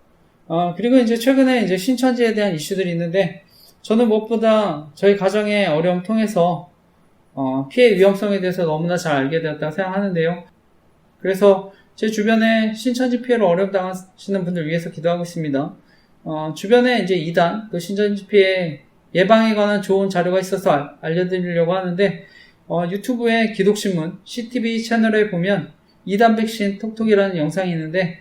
Speaker 1: 그리고 이제 최근에 이제 신천지에 대한 이슈들이 있는데 저는 무엇보다 저희 가정의 어려움 통해서 피해 위험성에 대해서 너무나 잘 알게 되었다고 생각하는데요. 그래서 제 주변에 신천지 피해로 어려움 당하시는 분들 위해서 기도하고 있습니다. 주변에 이제 이단, 또 신천지 피해 예방에 관한 좋은 자료가 있어서 알려드리려고 하는데, 유튜브의 기독신문 CTV 채널에 보면 이단 백신 톡톡이라는 영상이 있는데,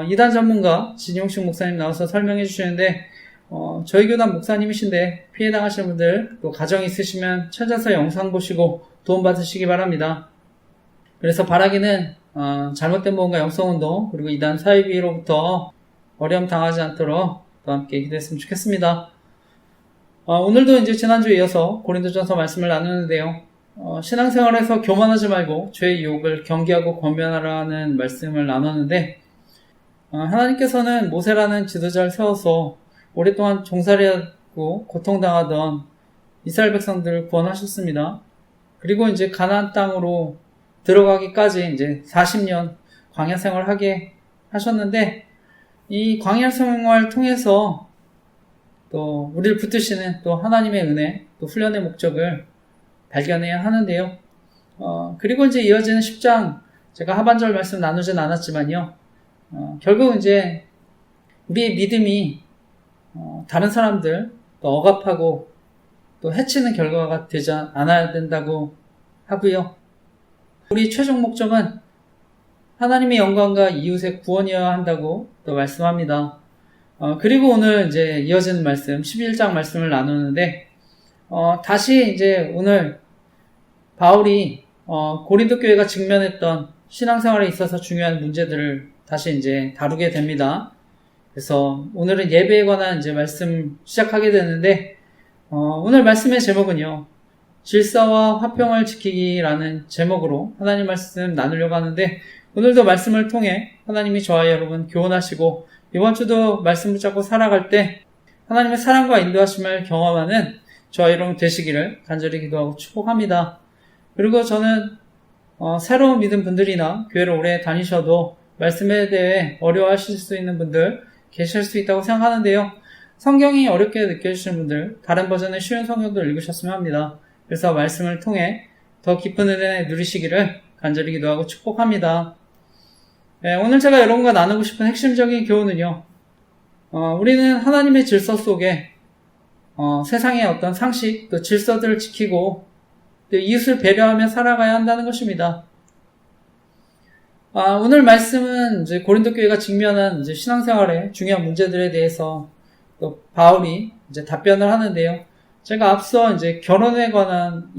Speaker 1: 이단 전문가 진용식 목사님 나와서 설명해 주시는데, 저희 교단 목사님이신데 피해 당하시는 분들, 또 가정 있으시면 찾아서 영상 보시고 도움 받으시기 바랍니다. 그래서 바라기는 잘못된 무언가 영성운동 그리고 이단 사이비로부터 어려움 당하지 않도록 또 함께 기도했으면 좋겠습니다. 오늘도 이제 지난주에 이어서 고린도전서 말씀을 나누는데요. 신앙생활에서 교만하지 말고 죄의 유혹을 경계하고 권면하라는 말씀을 나눴는데 하나님께서는 모세라는 지도자를 세워서 오랫동안 종살이하고 고통당하던 이스라엘 백성들을 구원하셨습니다. 그리고 이제 가나안 땅으로 들어가기까지 이제 40년 광야 생활을 하게 하셨는데 이 광야 생활을 통해서 또 우리를 붙드시는 또 하나님의 은혜, 또 훈련의 목적을 발견해야 하는데요. 그리고 이제 이어지는 10장 제가 하반절 말씀 나누진 않았지만요. 결국 이제 우리의 믿음이 다른 사람들 또 억압하고 또 해치는 결과가 되지 않아야 된다고 하고요. 우리 최종 목적은 하나님의 영광과 이웃의 구원이어야 한다고 또 말씀합니다. 그리고 오늘 이제 이어지는 말씀, 11장 말씀을 나누는데, 다시 이제 오늘 바울이, 고린도 교회가 직면했던 신앙생활에 있어서 중요한 문제들을 다시 이제 다루게 됩니다. 그래서 오늘은 예배에 관한 이제 말씀 시작하게 되는데, 오늘 말씀의 제목은요, 질서와 화평을 지키기라는 제목으로 하나님 말씀 나누려고 하는데 오늘도 말씀을 통해 하나님이 저와 여러분 교훈하시고 이번 주도 말씀 붙잡고 살아갈 때 하나님의 사랑과 인도하심을 경험하는 저와 여러분 되시기를 간절히 기도하고 축복합니다. 그리고 저는 새로운 믿음 분들이나 교회를 오래 다니셔도 말씀에 대해 어려워하실 수 있는 분들 계실 수 있다고 생각하는데요. 성경이 어렵게 느껴지시는 분들 다른 버전의 쉬운 성경도 읽으셨으면 합니다. 그래서 말씀을 통해 더 깊은 은혜 누리시기를 간절히 기도하고 축복합니다. 오늘 제가 여러분과 나누고 싶은 핵심적인 교훈은요. 우리는 하나님의 질서 속에 세상의 어떤 상식, 또 질서들을 지키고 또 이웃을 배려하며 살아가야 한다는 것입니다. 오늘 말씀은 이제 고린도 교회가 직면한 이제 신앙생활의 중요한 문제들에 대해서 또 바울이 이제 답변을 하는데요. 제가 앞서 이제 결혼에 관한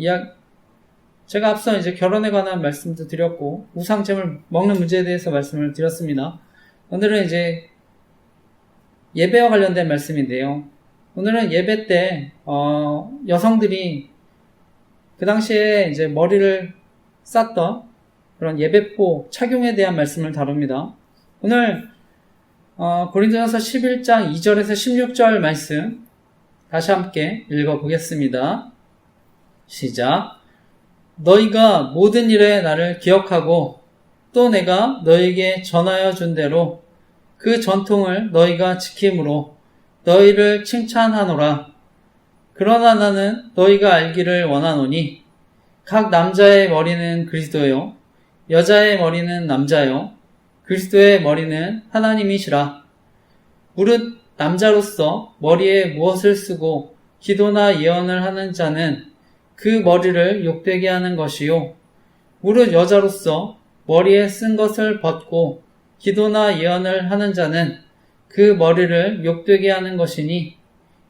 Speaker 1: 말씀도 드렸고, 우상잼을 먹는 문제에 대해서 말씀을 드렸습니다. 오늘은 이제 예배와 관련된 말씀인데요. 오늘은 예배 때, 여성들이 그 당시에 이제 머리를 쌌던 그런 예배포 착용에 대한 말씀을 다룹니다. 오늘, 고린도전서 11장 2절에서 16절 말씀, 다시 함께 읽어보겠습니다. 시작. 너희가 모든 일에 나를 기억하고 또 내가 너희에게 전하여 준 대로 그 전통을 너희가 지킴으로 너희를 칭찬하노라. 그러나 나는 너희가 알기를 원하노니 각 남자의 머리는 그리스도요 여자의 머리는 남자요 그리스도의 머리는 하나님이시라. 무릇 남자로서 머리에 무엇을 쓰고 기도나 예언을 하는 자는 그 머리를 욕되게 하는 것이요. 무릇 여자로서 머리에 쓴 것을 벗고 기도나 예언을 하는 자는 그 머리를 욕되게 하는 것이니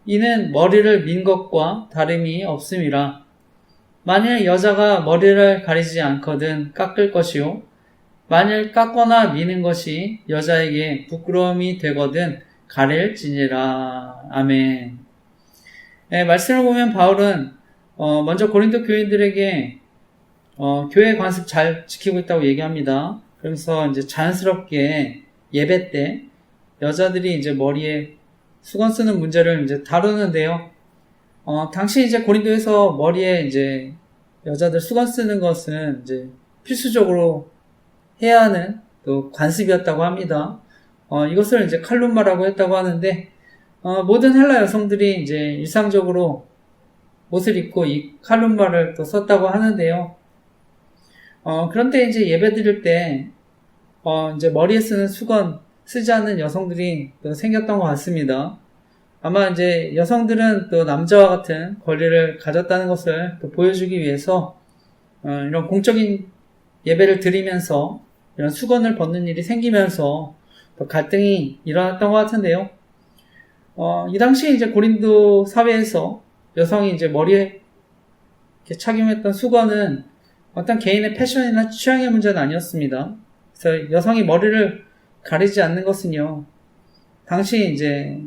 Speaker 1: 이는 머리를 민 것과 다름이 없음이라. 만일 여자가 머리를 가리지 않거든 깎을 것이요. 만일 깎거나 미는 것이 여자에게 부끄러움이 되거든 가릴지니라. 아멘. 말씀을 보면 바울은 먼저 고린도 교인들에게 교회 관습 잘 지키고 있다고 얘기합니다. 그러면서 이제 자연스럽게 예배 때 여자들이 이제 머리에 수건 쓰는 문제를 이제 다루는데요. 당시 이제 고린도에서 머리에 이제 여자들 수건 쓰는 것은 이제 필수적으로 해야 하는 또 관습이었다고 합니다. 이것을 이제 칼룸마라고 했다고 하는데, 모든 헬라 여성들이 이제 일상적으로 옷을 입고 이 칼룸마를 또 썼다고 하는데요. 그런데 이제 예배 드릴 때, 이제 머리에 쓰는 수건 쓰지 않는 여성들이 또 생겼던 것 같습니다. 아마 이제 여성들은 또 남자와 같은 권리를 가졌다는 것을 또 보여주기 위해서, 이런 공적인 예배를 드리면서 이런 수건을 벗는 일이 생기면서 또 갈등이 일어났던 것 같은데요. 이 당시에 이제 고린도 사회에서 여성이 이제 머리에 이렇게 착용했던 수건은 어떤 개인의 패션이나 취향의 문제는 아니었습니다. 그래서 여성이 머리를 가리지 않는 것은요, 당시 이제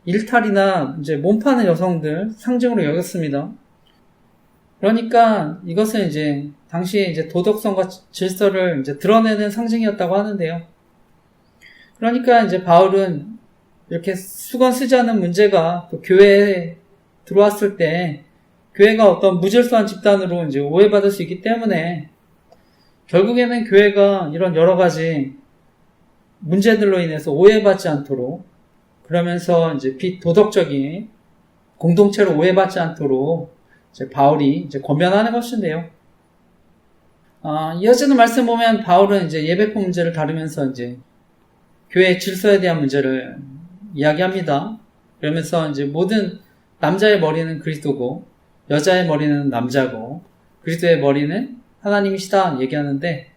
Speaker 1: 일탈이나 이제 몸 파는 여성들 상징으로 여겼습니다. 그러니까 이것은 이제 당시에 이제 도덕성과 질서를 이제 드러내는 상징이었다고 하는데요. 그러니까 이제 바울은 이렇게 수건 쓰지 않는 문제가 또 교회에 들어왔을 때 교회가 어떤 무질서한 집단으로 이제 오해받을 수 있기 때문에 결국에는 교회가 이런 여러 가지 문제들로 인해서 오해받지 않도록, 그러면서 이제 비도덕적인 공동체로 오해받지 않도록 이제 바울이 이제 권면하는 것인데요. 이어지는 말씀 보면 바울은 이제 예배법 문제를 다루면서 이제 교회의 질서에 대한 문제를 이야기합니다. 그러면서 이제 모든 남자의 머리는 그리스도고 여자의 머리는 남자고 그리스도의 머리는 하나님이시다 얘기하는데,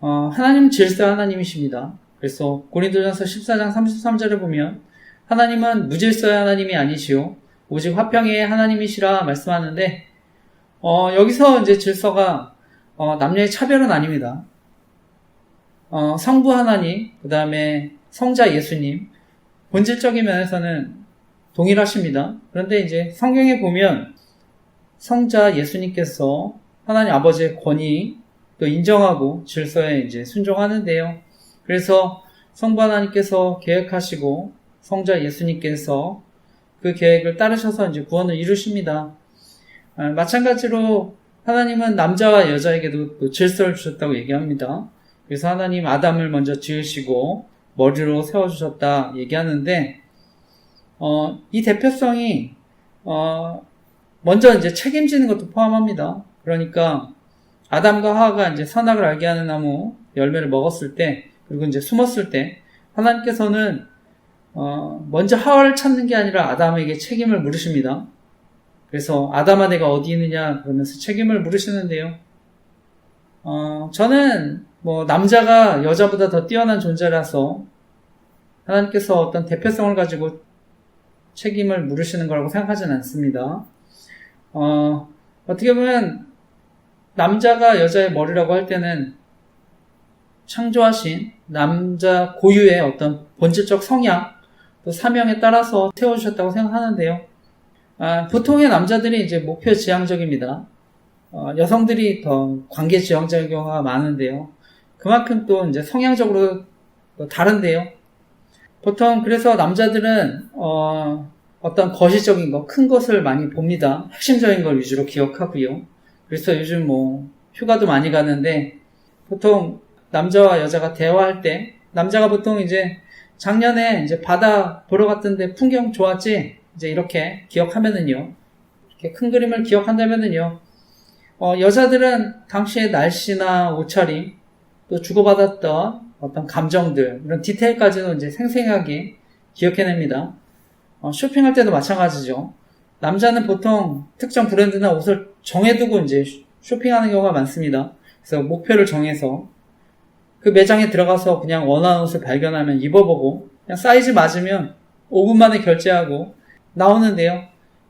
Speaker 1: 하나님은 질서의 하나님이십니다. 그래서 고린도전서 14장 33절을 보면 하나님은 무질서의 하나님이 아니시오 오직 화평의 하나님이시라 말씀하는데, 여기서 이제 질서가 남녀의 차별은 아닙니다. 성부 하나님, 그 다음에 성자 예수님, 본질적인 면에서는 동일하십니다. 그런데 이제 성경에 보면 성자 예수님께서 하나님 아버지의 권위 또 인정하고 질서에 이제 순종하는데요. 그래서 성부 하나님께서 계획하시고 성자 예수님께서 그 계획을 따르셔서 이제 구원을 이루십니다. 마찬가지로 하나님은 남자와 여자에게도 또 질서를 주셨다고 얘기합니다. 그래서 하나님 아담을 먼저 지으시고 머리로 세워주셨다 얘기하는데, 이 대표성이 먼저 이제 책임지는 것도 포함합니다. 그러니까 아담과 하와가 이제 선악을 알게 하는 나무 열매를 먹었을 때, 그리고 이제 숨었을 때 하나님께서는 먼저 하와를 찾는 게 아니라 아담에게 책임을 물으십니다. 그래서 아담아 내가 어디 있느냐 그러면서 책임을 물으시는데요. 저는 남자가 여자보다 더 뛰어난 존재라서 하나님께서 어떤 대표성을 가지고 책임을 물으시는 거라고 생각하지는 않습니다. 어떻게 보면 남자가 여자의 머리라고 할 때는 창조하신 남자 고유의 어떤 본질적 성향 또 사명에 따라서 세워주셨다고 생각하는데요. 보통의 남자들이 이제 목표 지향적입니다. 여성들이 더 관계 지향적인 경우가 많은데요. 그만큼 또 이제 성향적으로 또 다른데요. 보통 그래서 남자들은 어떤 거시적인 거, 큰 것을 많이 봅니다. 핵심적인 걸 위주로 기억하고요. 그래서 요즘 휴가도 많이 가는데 보통 남자와 여자가 대화할 때 남자가 보통 이제 작년에 이제 바다 보러 갔던데 풍경 좋았지? 이제 이렇게 기억하면은요. 이렇게 큰 그림을 기억한다면은요. 여자들은 당시의 날씨나 옷차림, 또 주고받았던 어떤 감정들, 이런 디테일까지도 이제 생생하게 기억해냅니다. 쇼핑할 때도 마찬가지죠. 남자는 보통 특정 브랜드나 옷을 정해두고 이제 쇼핑하는 경우가 많습니다. 그래서 목표를 정해서 그 매장에 들어가서 그냥 원하는 옷을 발견하면 입어보고 그냥 사이즈 맞으면 5분 만에 결제하고 나오는데요.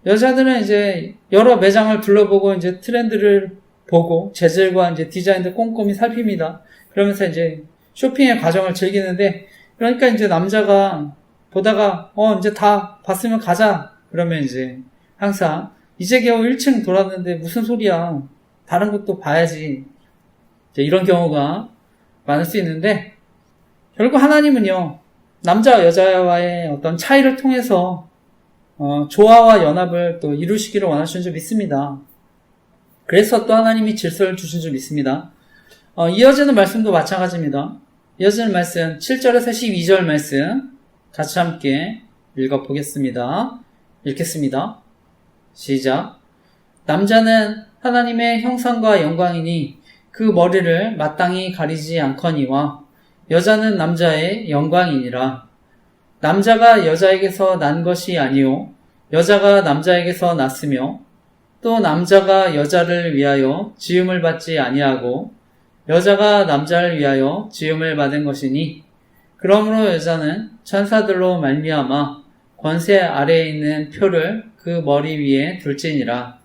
Speaker 1: 여자들은 이제 여러 매장을 둘러보고 이제 트렌드를 보고 재질과 이제 디자인도 꼼꼼히 살핍니다. 그러면서 이제 쇼핑의 과정을 즐기는데, 그러니까 이제 남자가 보다가 이제 다 봤으면 가자 그러면 이제 항상 이제 겨우 1층 돌았는데 무슨 소리야, 다른 것도 봐야지, 이제 이런 경우가 많을 수 있는데, 결국 하나님은요
Speaker 2: 남자 여자와의 어떤 차이를 통해서 조화와 연합을 또 이루시기를 원하시는 줄 믿습니다. 그래서 또 하나님이 질서를 주신 줄 믿습니다. 이어지는 말씀도 마찬가지입니다. 이어지는 말씀 7절에서 12절 말씀 같이 함께 읽어보겠습니다. 읽겠습니다. 시작. 남자는 하나님의 형상과 영광이니 그 머리를 마땅히 가리지 않거니와 여자는 남자의 영광이니라. 남자가 여자에게서 난 것이 아니요 여자가 남자에게서 났으며 또 남자가 여자를 위하여 지음을 받지 아니하고 여자가 남자를 위하여 지음을 받은 것이니 그러므로 여자는 천사들로 말미암아 권세 아래에 있는 표를 그 머리 위에 둘지니라.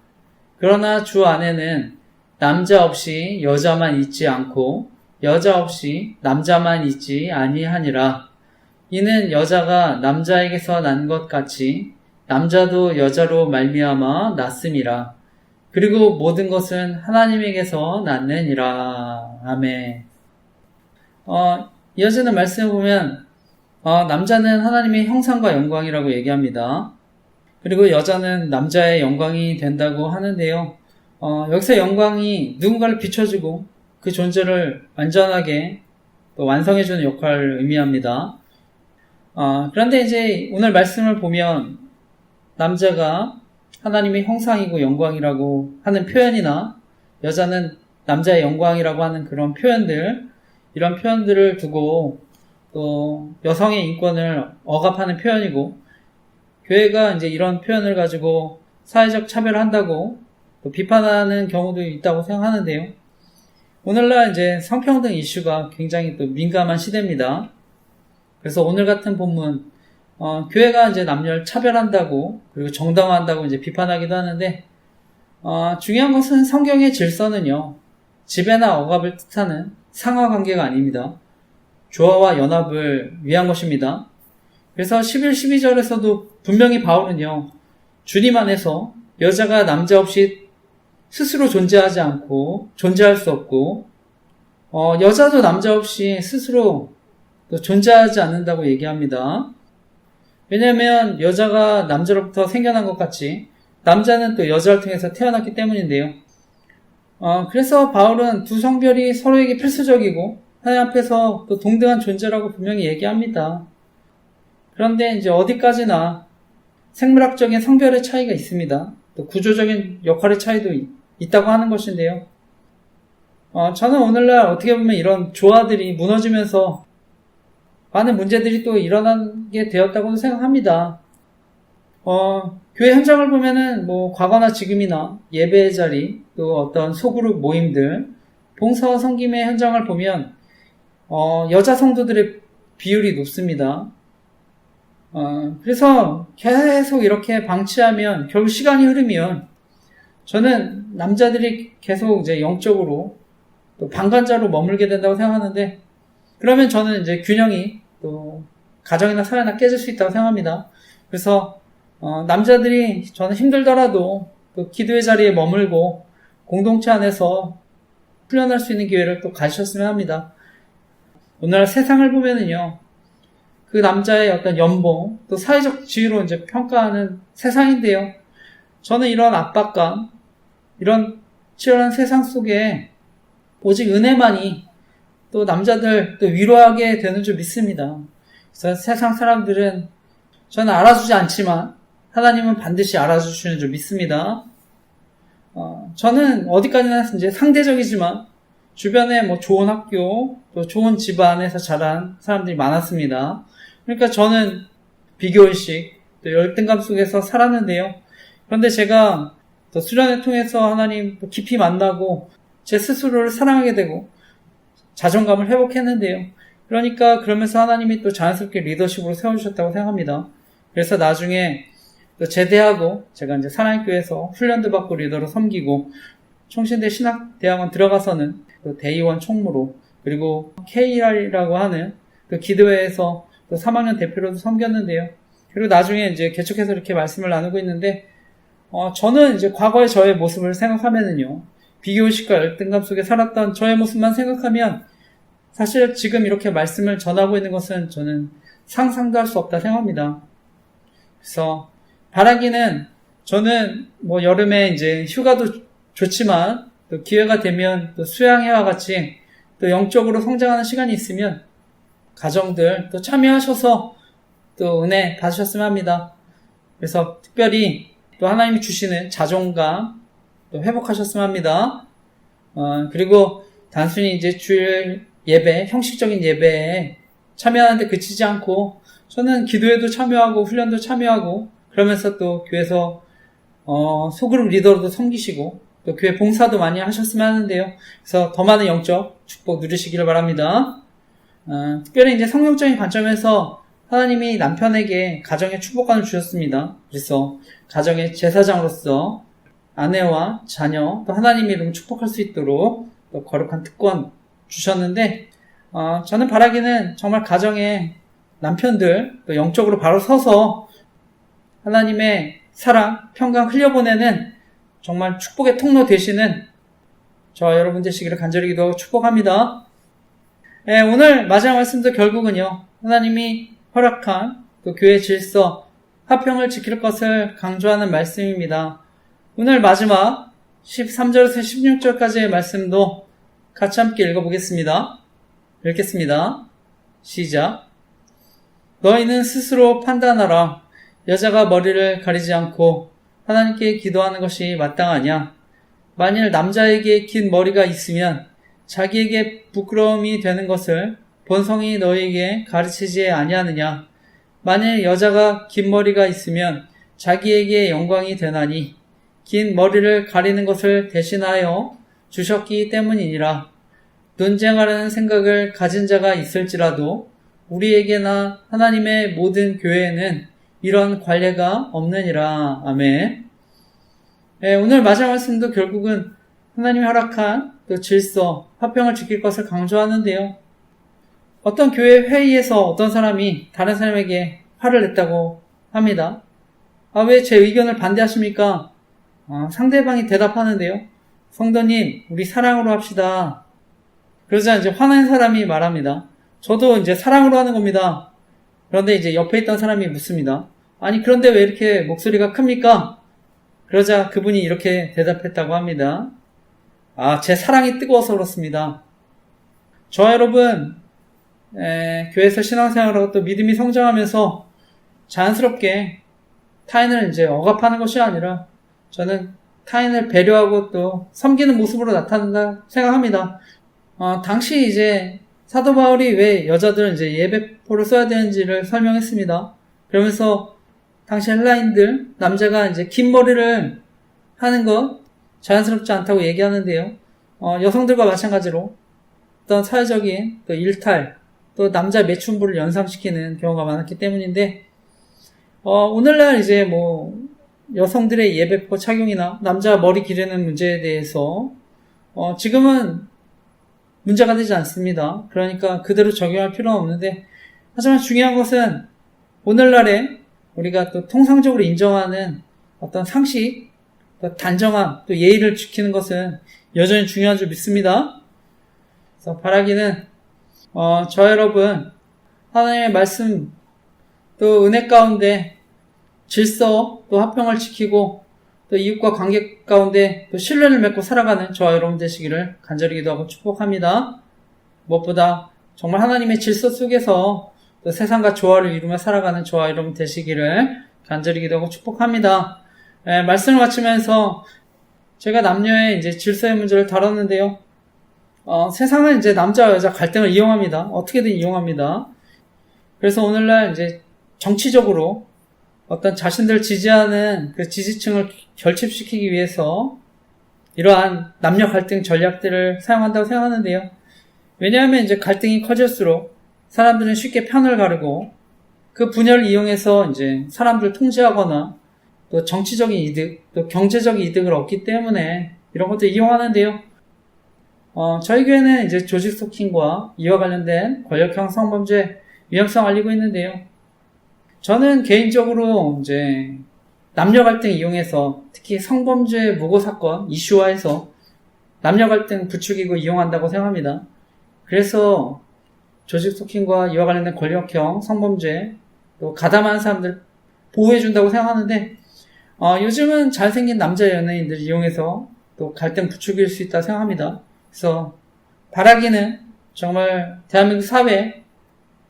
Speaker 2: 그러나 주 안에는 남자 없이 여자만 있지 않고 여자 없이 남자만 있지 아니하니라. 이는 여자가 남자에게서 난 것 같이 남자도 여자로 말미암아 났음이라. 그리고 모든 것은 하나님에게서 났느니라. 아멘. 이어지는 말씀을 보면 남자는 하나님의 형상과 영광이라고 얘기합니다. 그리고 여자는 남자의 영광이 된다고 하는데요. 여기서 영광이 누군가를 비춰주고 그 존재를 완전하게 또 완성해주는 역할을 의미합니다. 그런데 이제 오늘 말씀을 보면 남자가 하나님의 형상이고 영광이라고 하는 표현이나 여자는 남자의 영광이라고 하는 그런 표현들, 이런 표현들을 두고 또 여성의 인권을 억압하는 표현이고 교회가 이제 이런 표현을 가지고 사회적 차별을 한다고 또 비판하는 경우도 있다고 생각하는데요. 오늘날 이제 성평등 이슈가 굉장히 또 민감한 시대입니다. 그래서 오늘 같은 본문, 교회가 이제 남녀를 차별한다고 그리고 정당화한다고 이제 비판하기도 하는데, 중요한 것은 성경의 질서는요, 지배나 억압을 뜻하는 상하 관계가 아닙니다. 조화와 연합을 위한 것입니다. 그래서 11, 12절에서도 분명히 바울은요, 주님 안에서 여자가 남자 없이 스스로 존재하지 않고 존재할 수 없고 여자도 남자 없이 스스로 또 존재하지 않는다고 얘기합니다. 왜냐하면 여자가 남자로부터 생겨난 것 같이 남자는 또 여자를 통해서 태어났기 때문인데요. 그래서 바울은 두 성별이 서로에게 필수적이고 하나님 앞에서 또 동등한 존재라고 분명히 얘기합니다. 그런데 이제 어디까지나 생물학적인 성별의 차이가 있습니다. 또 구조적인 역할의 차이도 있다고 하는 것인데요. 저는 오늘날 어떻게 보면 이런 조화들이 무너지면서 많은 문제들이 또 일어나게 되었다고 생각합니다. 교회 현장을 보면은 과거나 지금이나 예배의 자리, 또 어떤 소그룹 모임들, 봉사와 섬김의 현장을 보면 여자 성도들의 비율이 높습니다. 그래서 계속 이렇게 방치하면 결국 시간이 흐르면 저는 남자들이 계속 이제 영적으로 또 방관자로 머물게 된다고 생각하는데, 그러면 저는 이제 균형이 또 가정이나 사회나 깨질 수 있다고 생각합니다. 그래서 남자들이 저는 힘들더라도 또 기도의 자리에 머물고 공동체 안에서 훈련할 수 있는 기회를 또 가지셨으면 합니다. 오늘날 세상을 보면은요, 그 남자의 어떤 연봉, 또 사회적 지위로 이제 평가하는 세상인데요. 저는 이런 압박감, 이런 치열한 세상 속에 오직 은혜만이 또 남자들 또 위로하게 되는 줄 믿습니다. 그래서 세상 사람들은 저는 알아주지 않지만 하나님은 반드시 알아주시는 줄 믿습니다. 저는 어디까지나 이제 상대적이지만 주변에 좋은 학교, 또 좋은 집안에서 자란 사람들이 많았습니다. 그러니까 저는 비교의식, 또 열등감 속에서 살았는데요. 그런데 제가 또 수련회 통해서 하나님 깊이 만나고 제 스스로를 사랑하게 되고 자존감을 회복했는데요. 그러니까 그러면서 하나님이 또 자연스럽게 리더십으로 세워주셨다고 생각합니다. 그래서 나중에 또 제대하고 제가 이제 사랑교회에서 훈련도 받고 리더로 섬기고 총신대 신학대학원 들어가서는 또 대의원 총무로, 그리고 KR이라고 하는 그 기도회에서 또 3학년 대표로도 섬겼는데요. 그리고 나중에 이제 개척해서 이렇게 말씀을 나누고 있는데, 저는 이제 과거의 저의 모습을 생각하면은요, 비교의식과 열등감 속에 살았던 저의 모습만 생각하면 사실 지금 이렇게 말씀을 전하고 있는 것은 저는 상상도 할 수 없다 생각합니다. 그래서 바라기는 저는 뭐 여름에 이제 휴가도 좋지만 또 기회가 되면 또 수양회와 같이 또 영적으로 성장하는 시간이 있으면 가정들 또 참여하셔서 또 은혜 받으셨으면 합니다. 그래서 특별히 또 하나님이 주시는 자존감 또 회복하셨으면 합니다. 그리고 단순히 이제 주일 예배, 형식적인 예배에 참여하는데 그치지 않고 저는 기도에도 참여하고 훈련도 참여하고 그러면서 또 교회에서 소그룹 리더로도 섬기시고 또 교회 봉사도 많이 하셨으면 하는데요. 그래서 더 많은 영적 축복 누리시기를 바랍니다. 특별히 이제 성경적인 관점에서 하나님이 남편에게 가정의 축복관을 주셨습니다. 그래서 가정의 제사장으로서 아내와 자녀 또 하나님 이름 축복할 수 있도록 또 거룩한 특권 주셨는데 저는 바라기는 정말 가정의 남편들 또 영적으로 바로 서서 하나님의 사랑, 평강 흘려보내는 정말 축복의 통로 되시는 저와 여러분 되시기를 간절히 기도하고 축복합니다. 오늘 마지막 말씀도 결국은요. 하나님이 허락한 또 교회 질서, 화평을 지킬 것을 강조하는 말씀입니다. 오늘 마지막 13절에서 16절까지의 말씀도 같이 함께 읽어보겠습니다. 읽겠습니다. 시작. 너희는 스스로 판단하라. 여자가 머리를 가리지 않고 하나님께 기도하는 것이 마땅하냐? 만일 남자에게 긴 머리가 있으면 자기에게 부끄러움이 되는 것을 본성이 너희에게 가르치지 아니하느냐? 만일 여자가 긴 머리가 있으면 자기에게 영광이 되나니 긴 머리를 가리는 것을 대신하여 주셨기 때문이니라. 논쟁하려는 생각을 가진 자가 있을지라도 우리에게나 하나님의 모든 교회에는 이런 관례가 없느니라. 아멘. 오늘 마지막 말씀도 결국은 하나님이 허락한 또 질서, 화평을 지킬 것을 강조하는데요. 어떤 교회 회의에서 어떤 사람이 다른 사람에게 화를 냈다고 합니다. 왜 제 의견을 반대하십니까? 상대방이 대답하는데요. 성도님, 우리 사랑으로 합시다. 그러자 이제 화난 사람이 말합니다. 저도 이제 사랑으로 하는 겁니다. 그런데 이제 옆에 있던 사람이 묻습니다. 아니, 그런데 왜 이렇게 목소리가 큽니까? 그러자 그분이 이렇게 대답했다고 합니다. 제 사랑이 뜨거워서 그렇습니다. 저와 여러분, 교회에서 신앙생활하고 또 믿음이 성장하면서 자연스럽게 타인을 이제 억압하는 것이 아니라 저는 타인을 배려하고 또 섬기는 모습으로 나타난다 생각합니다. 당시 이제 사도 바울이 왜 여자들은 이제 예배포를 써야 되는지를 설명했습니다. 그러면서 당시 헬라인들, 남자가 이제 긴 머리를 하는 것 자연스럽지 않다고 얘기하는데요. 여성들과 마찬가지로 어떤 사회적인 또 일탈, 또 남자 매춘부를 연상시키는 경우가 많았기 때문인데, 오늘날 이제 뭐, 여성들의 예배포 착용이나 남자 머리 기르는 문제에 대해서, 지금은 문제가 되지 않습니다. 그러니까 그대로 적용할 필요는 없는데, 하지만 중요한 것은 오늘날에 우리가 또 통상적으로 인정하는 어떤 상식, 또 단정함, 또 예의를 지키는 것은 여전히 중요한 줄 믿습니다. 그래서 바라기는 저 여러분 하나님의 말씀 또 은혜 가운데 질서 또 화평을 지키고 또 이웃과 관계 가운데 또 신뢰를 맺고 살아가는 저와 여러분 되시기를 간절히 기도하고 축복합니다. 무엇보다 정말 하나님의 질서 속에서 또 세상과 조화를 이루며 살아가는 저와 여러분 되시기를 간절히 기도하고 축복합니다. 말씀을 마치면서 제가 남녀의 이제 질서의 문제를 다뤘는데요. 세상은 이제 남자와 여자 갈등을 이용합니다. 어떻게든 이용합니다. 그래서 오늘날 이제 정치적으로 어떤 자신들을 지지하는 그 지지층을 결집시키기 위해서 이러한 남녀 갈등 전략들을 사용한다고 생각하는데요. 왜냐하면 이제 갈등이 커질수록 사람들은 쉽게 편을 가르고 그 분열을 이용해서 이제 사람들을 통제하거나 또 정치적인 이득, 또 경제적인 이득을 얻기 때문에 이런 것들 이용하는데요. 저희 교회는 이제 조직 스토킹과 이와 관련된 권력형 성범죄 위험성 알리고 있는데요. 저는 개인적으로 이제 남녀 갈등 이용해서 특히 성범죄 무고 사건 이슈화해서 남녀 갈등 부추기고 이용한다고 생각합니다. 그래서 조직 속행과 이와 관련된 권력형 성범죄, 또 가담하는 사람들 보호해준다고 생각하는데, 요즘은 잘생긴 남자 연예인들 이용해서 또 갈등 부추길 수 있다 생각합니다. 그래서 바라기는 정말 대한민국 사회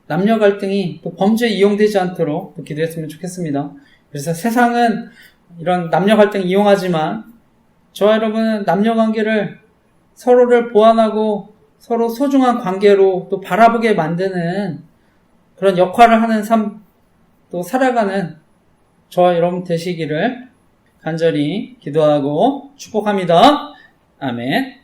Speaker 2: 남녀 갈등이 또 범죄에 이용되지 않도록 또 기도했으면 좋겠습니다. 그래서 세상은 이런 남녀 갈등 이용하지만 저와 여러분은 남녀 관계를 서로를 보완하고 서로 소중한 관계로 또 바라보게 만드는 그런 역할을 하는 삶, 또 살아가는 저와 여러분 되시기를 간절히 기도하고 축복합니다. 아멘.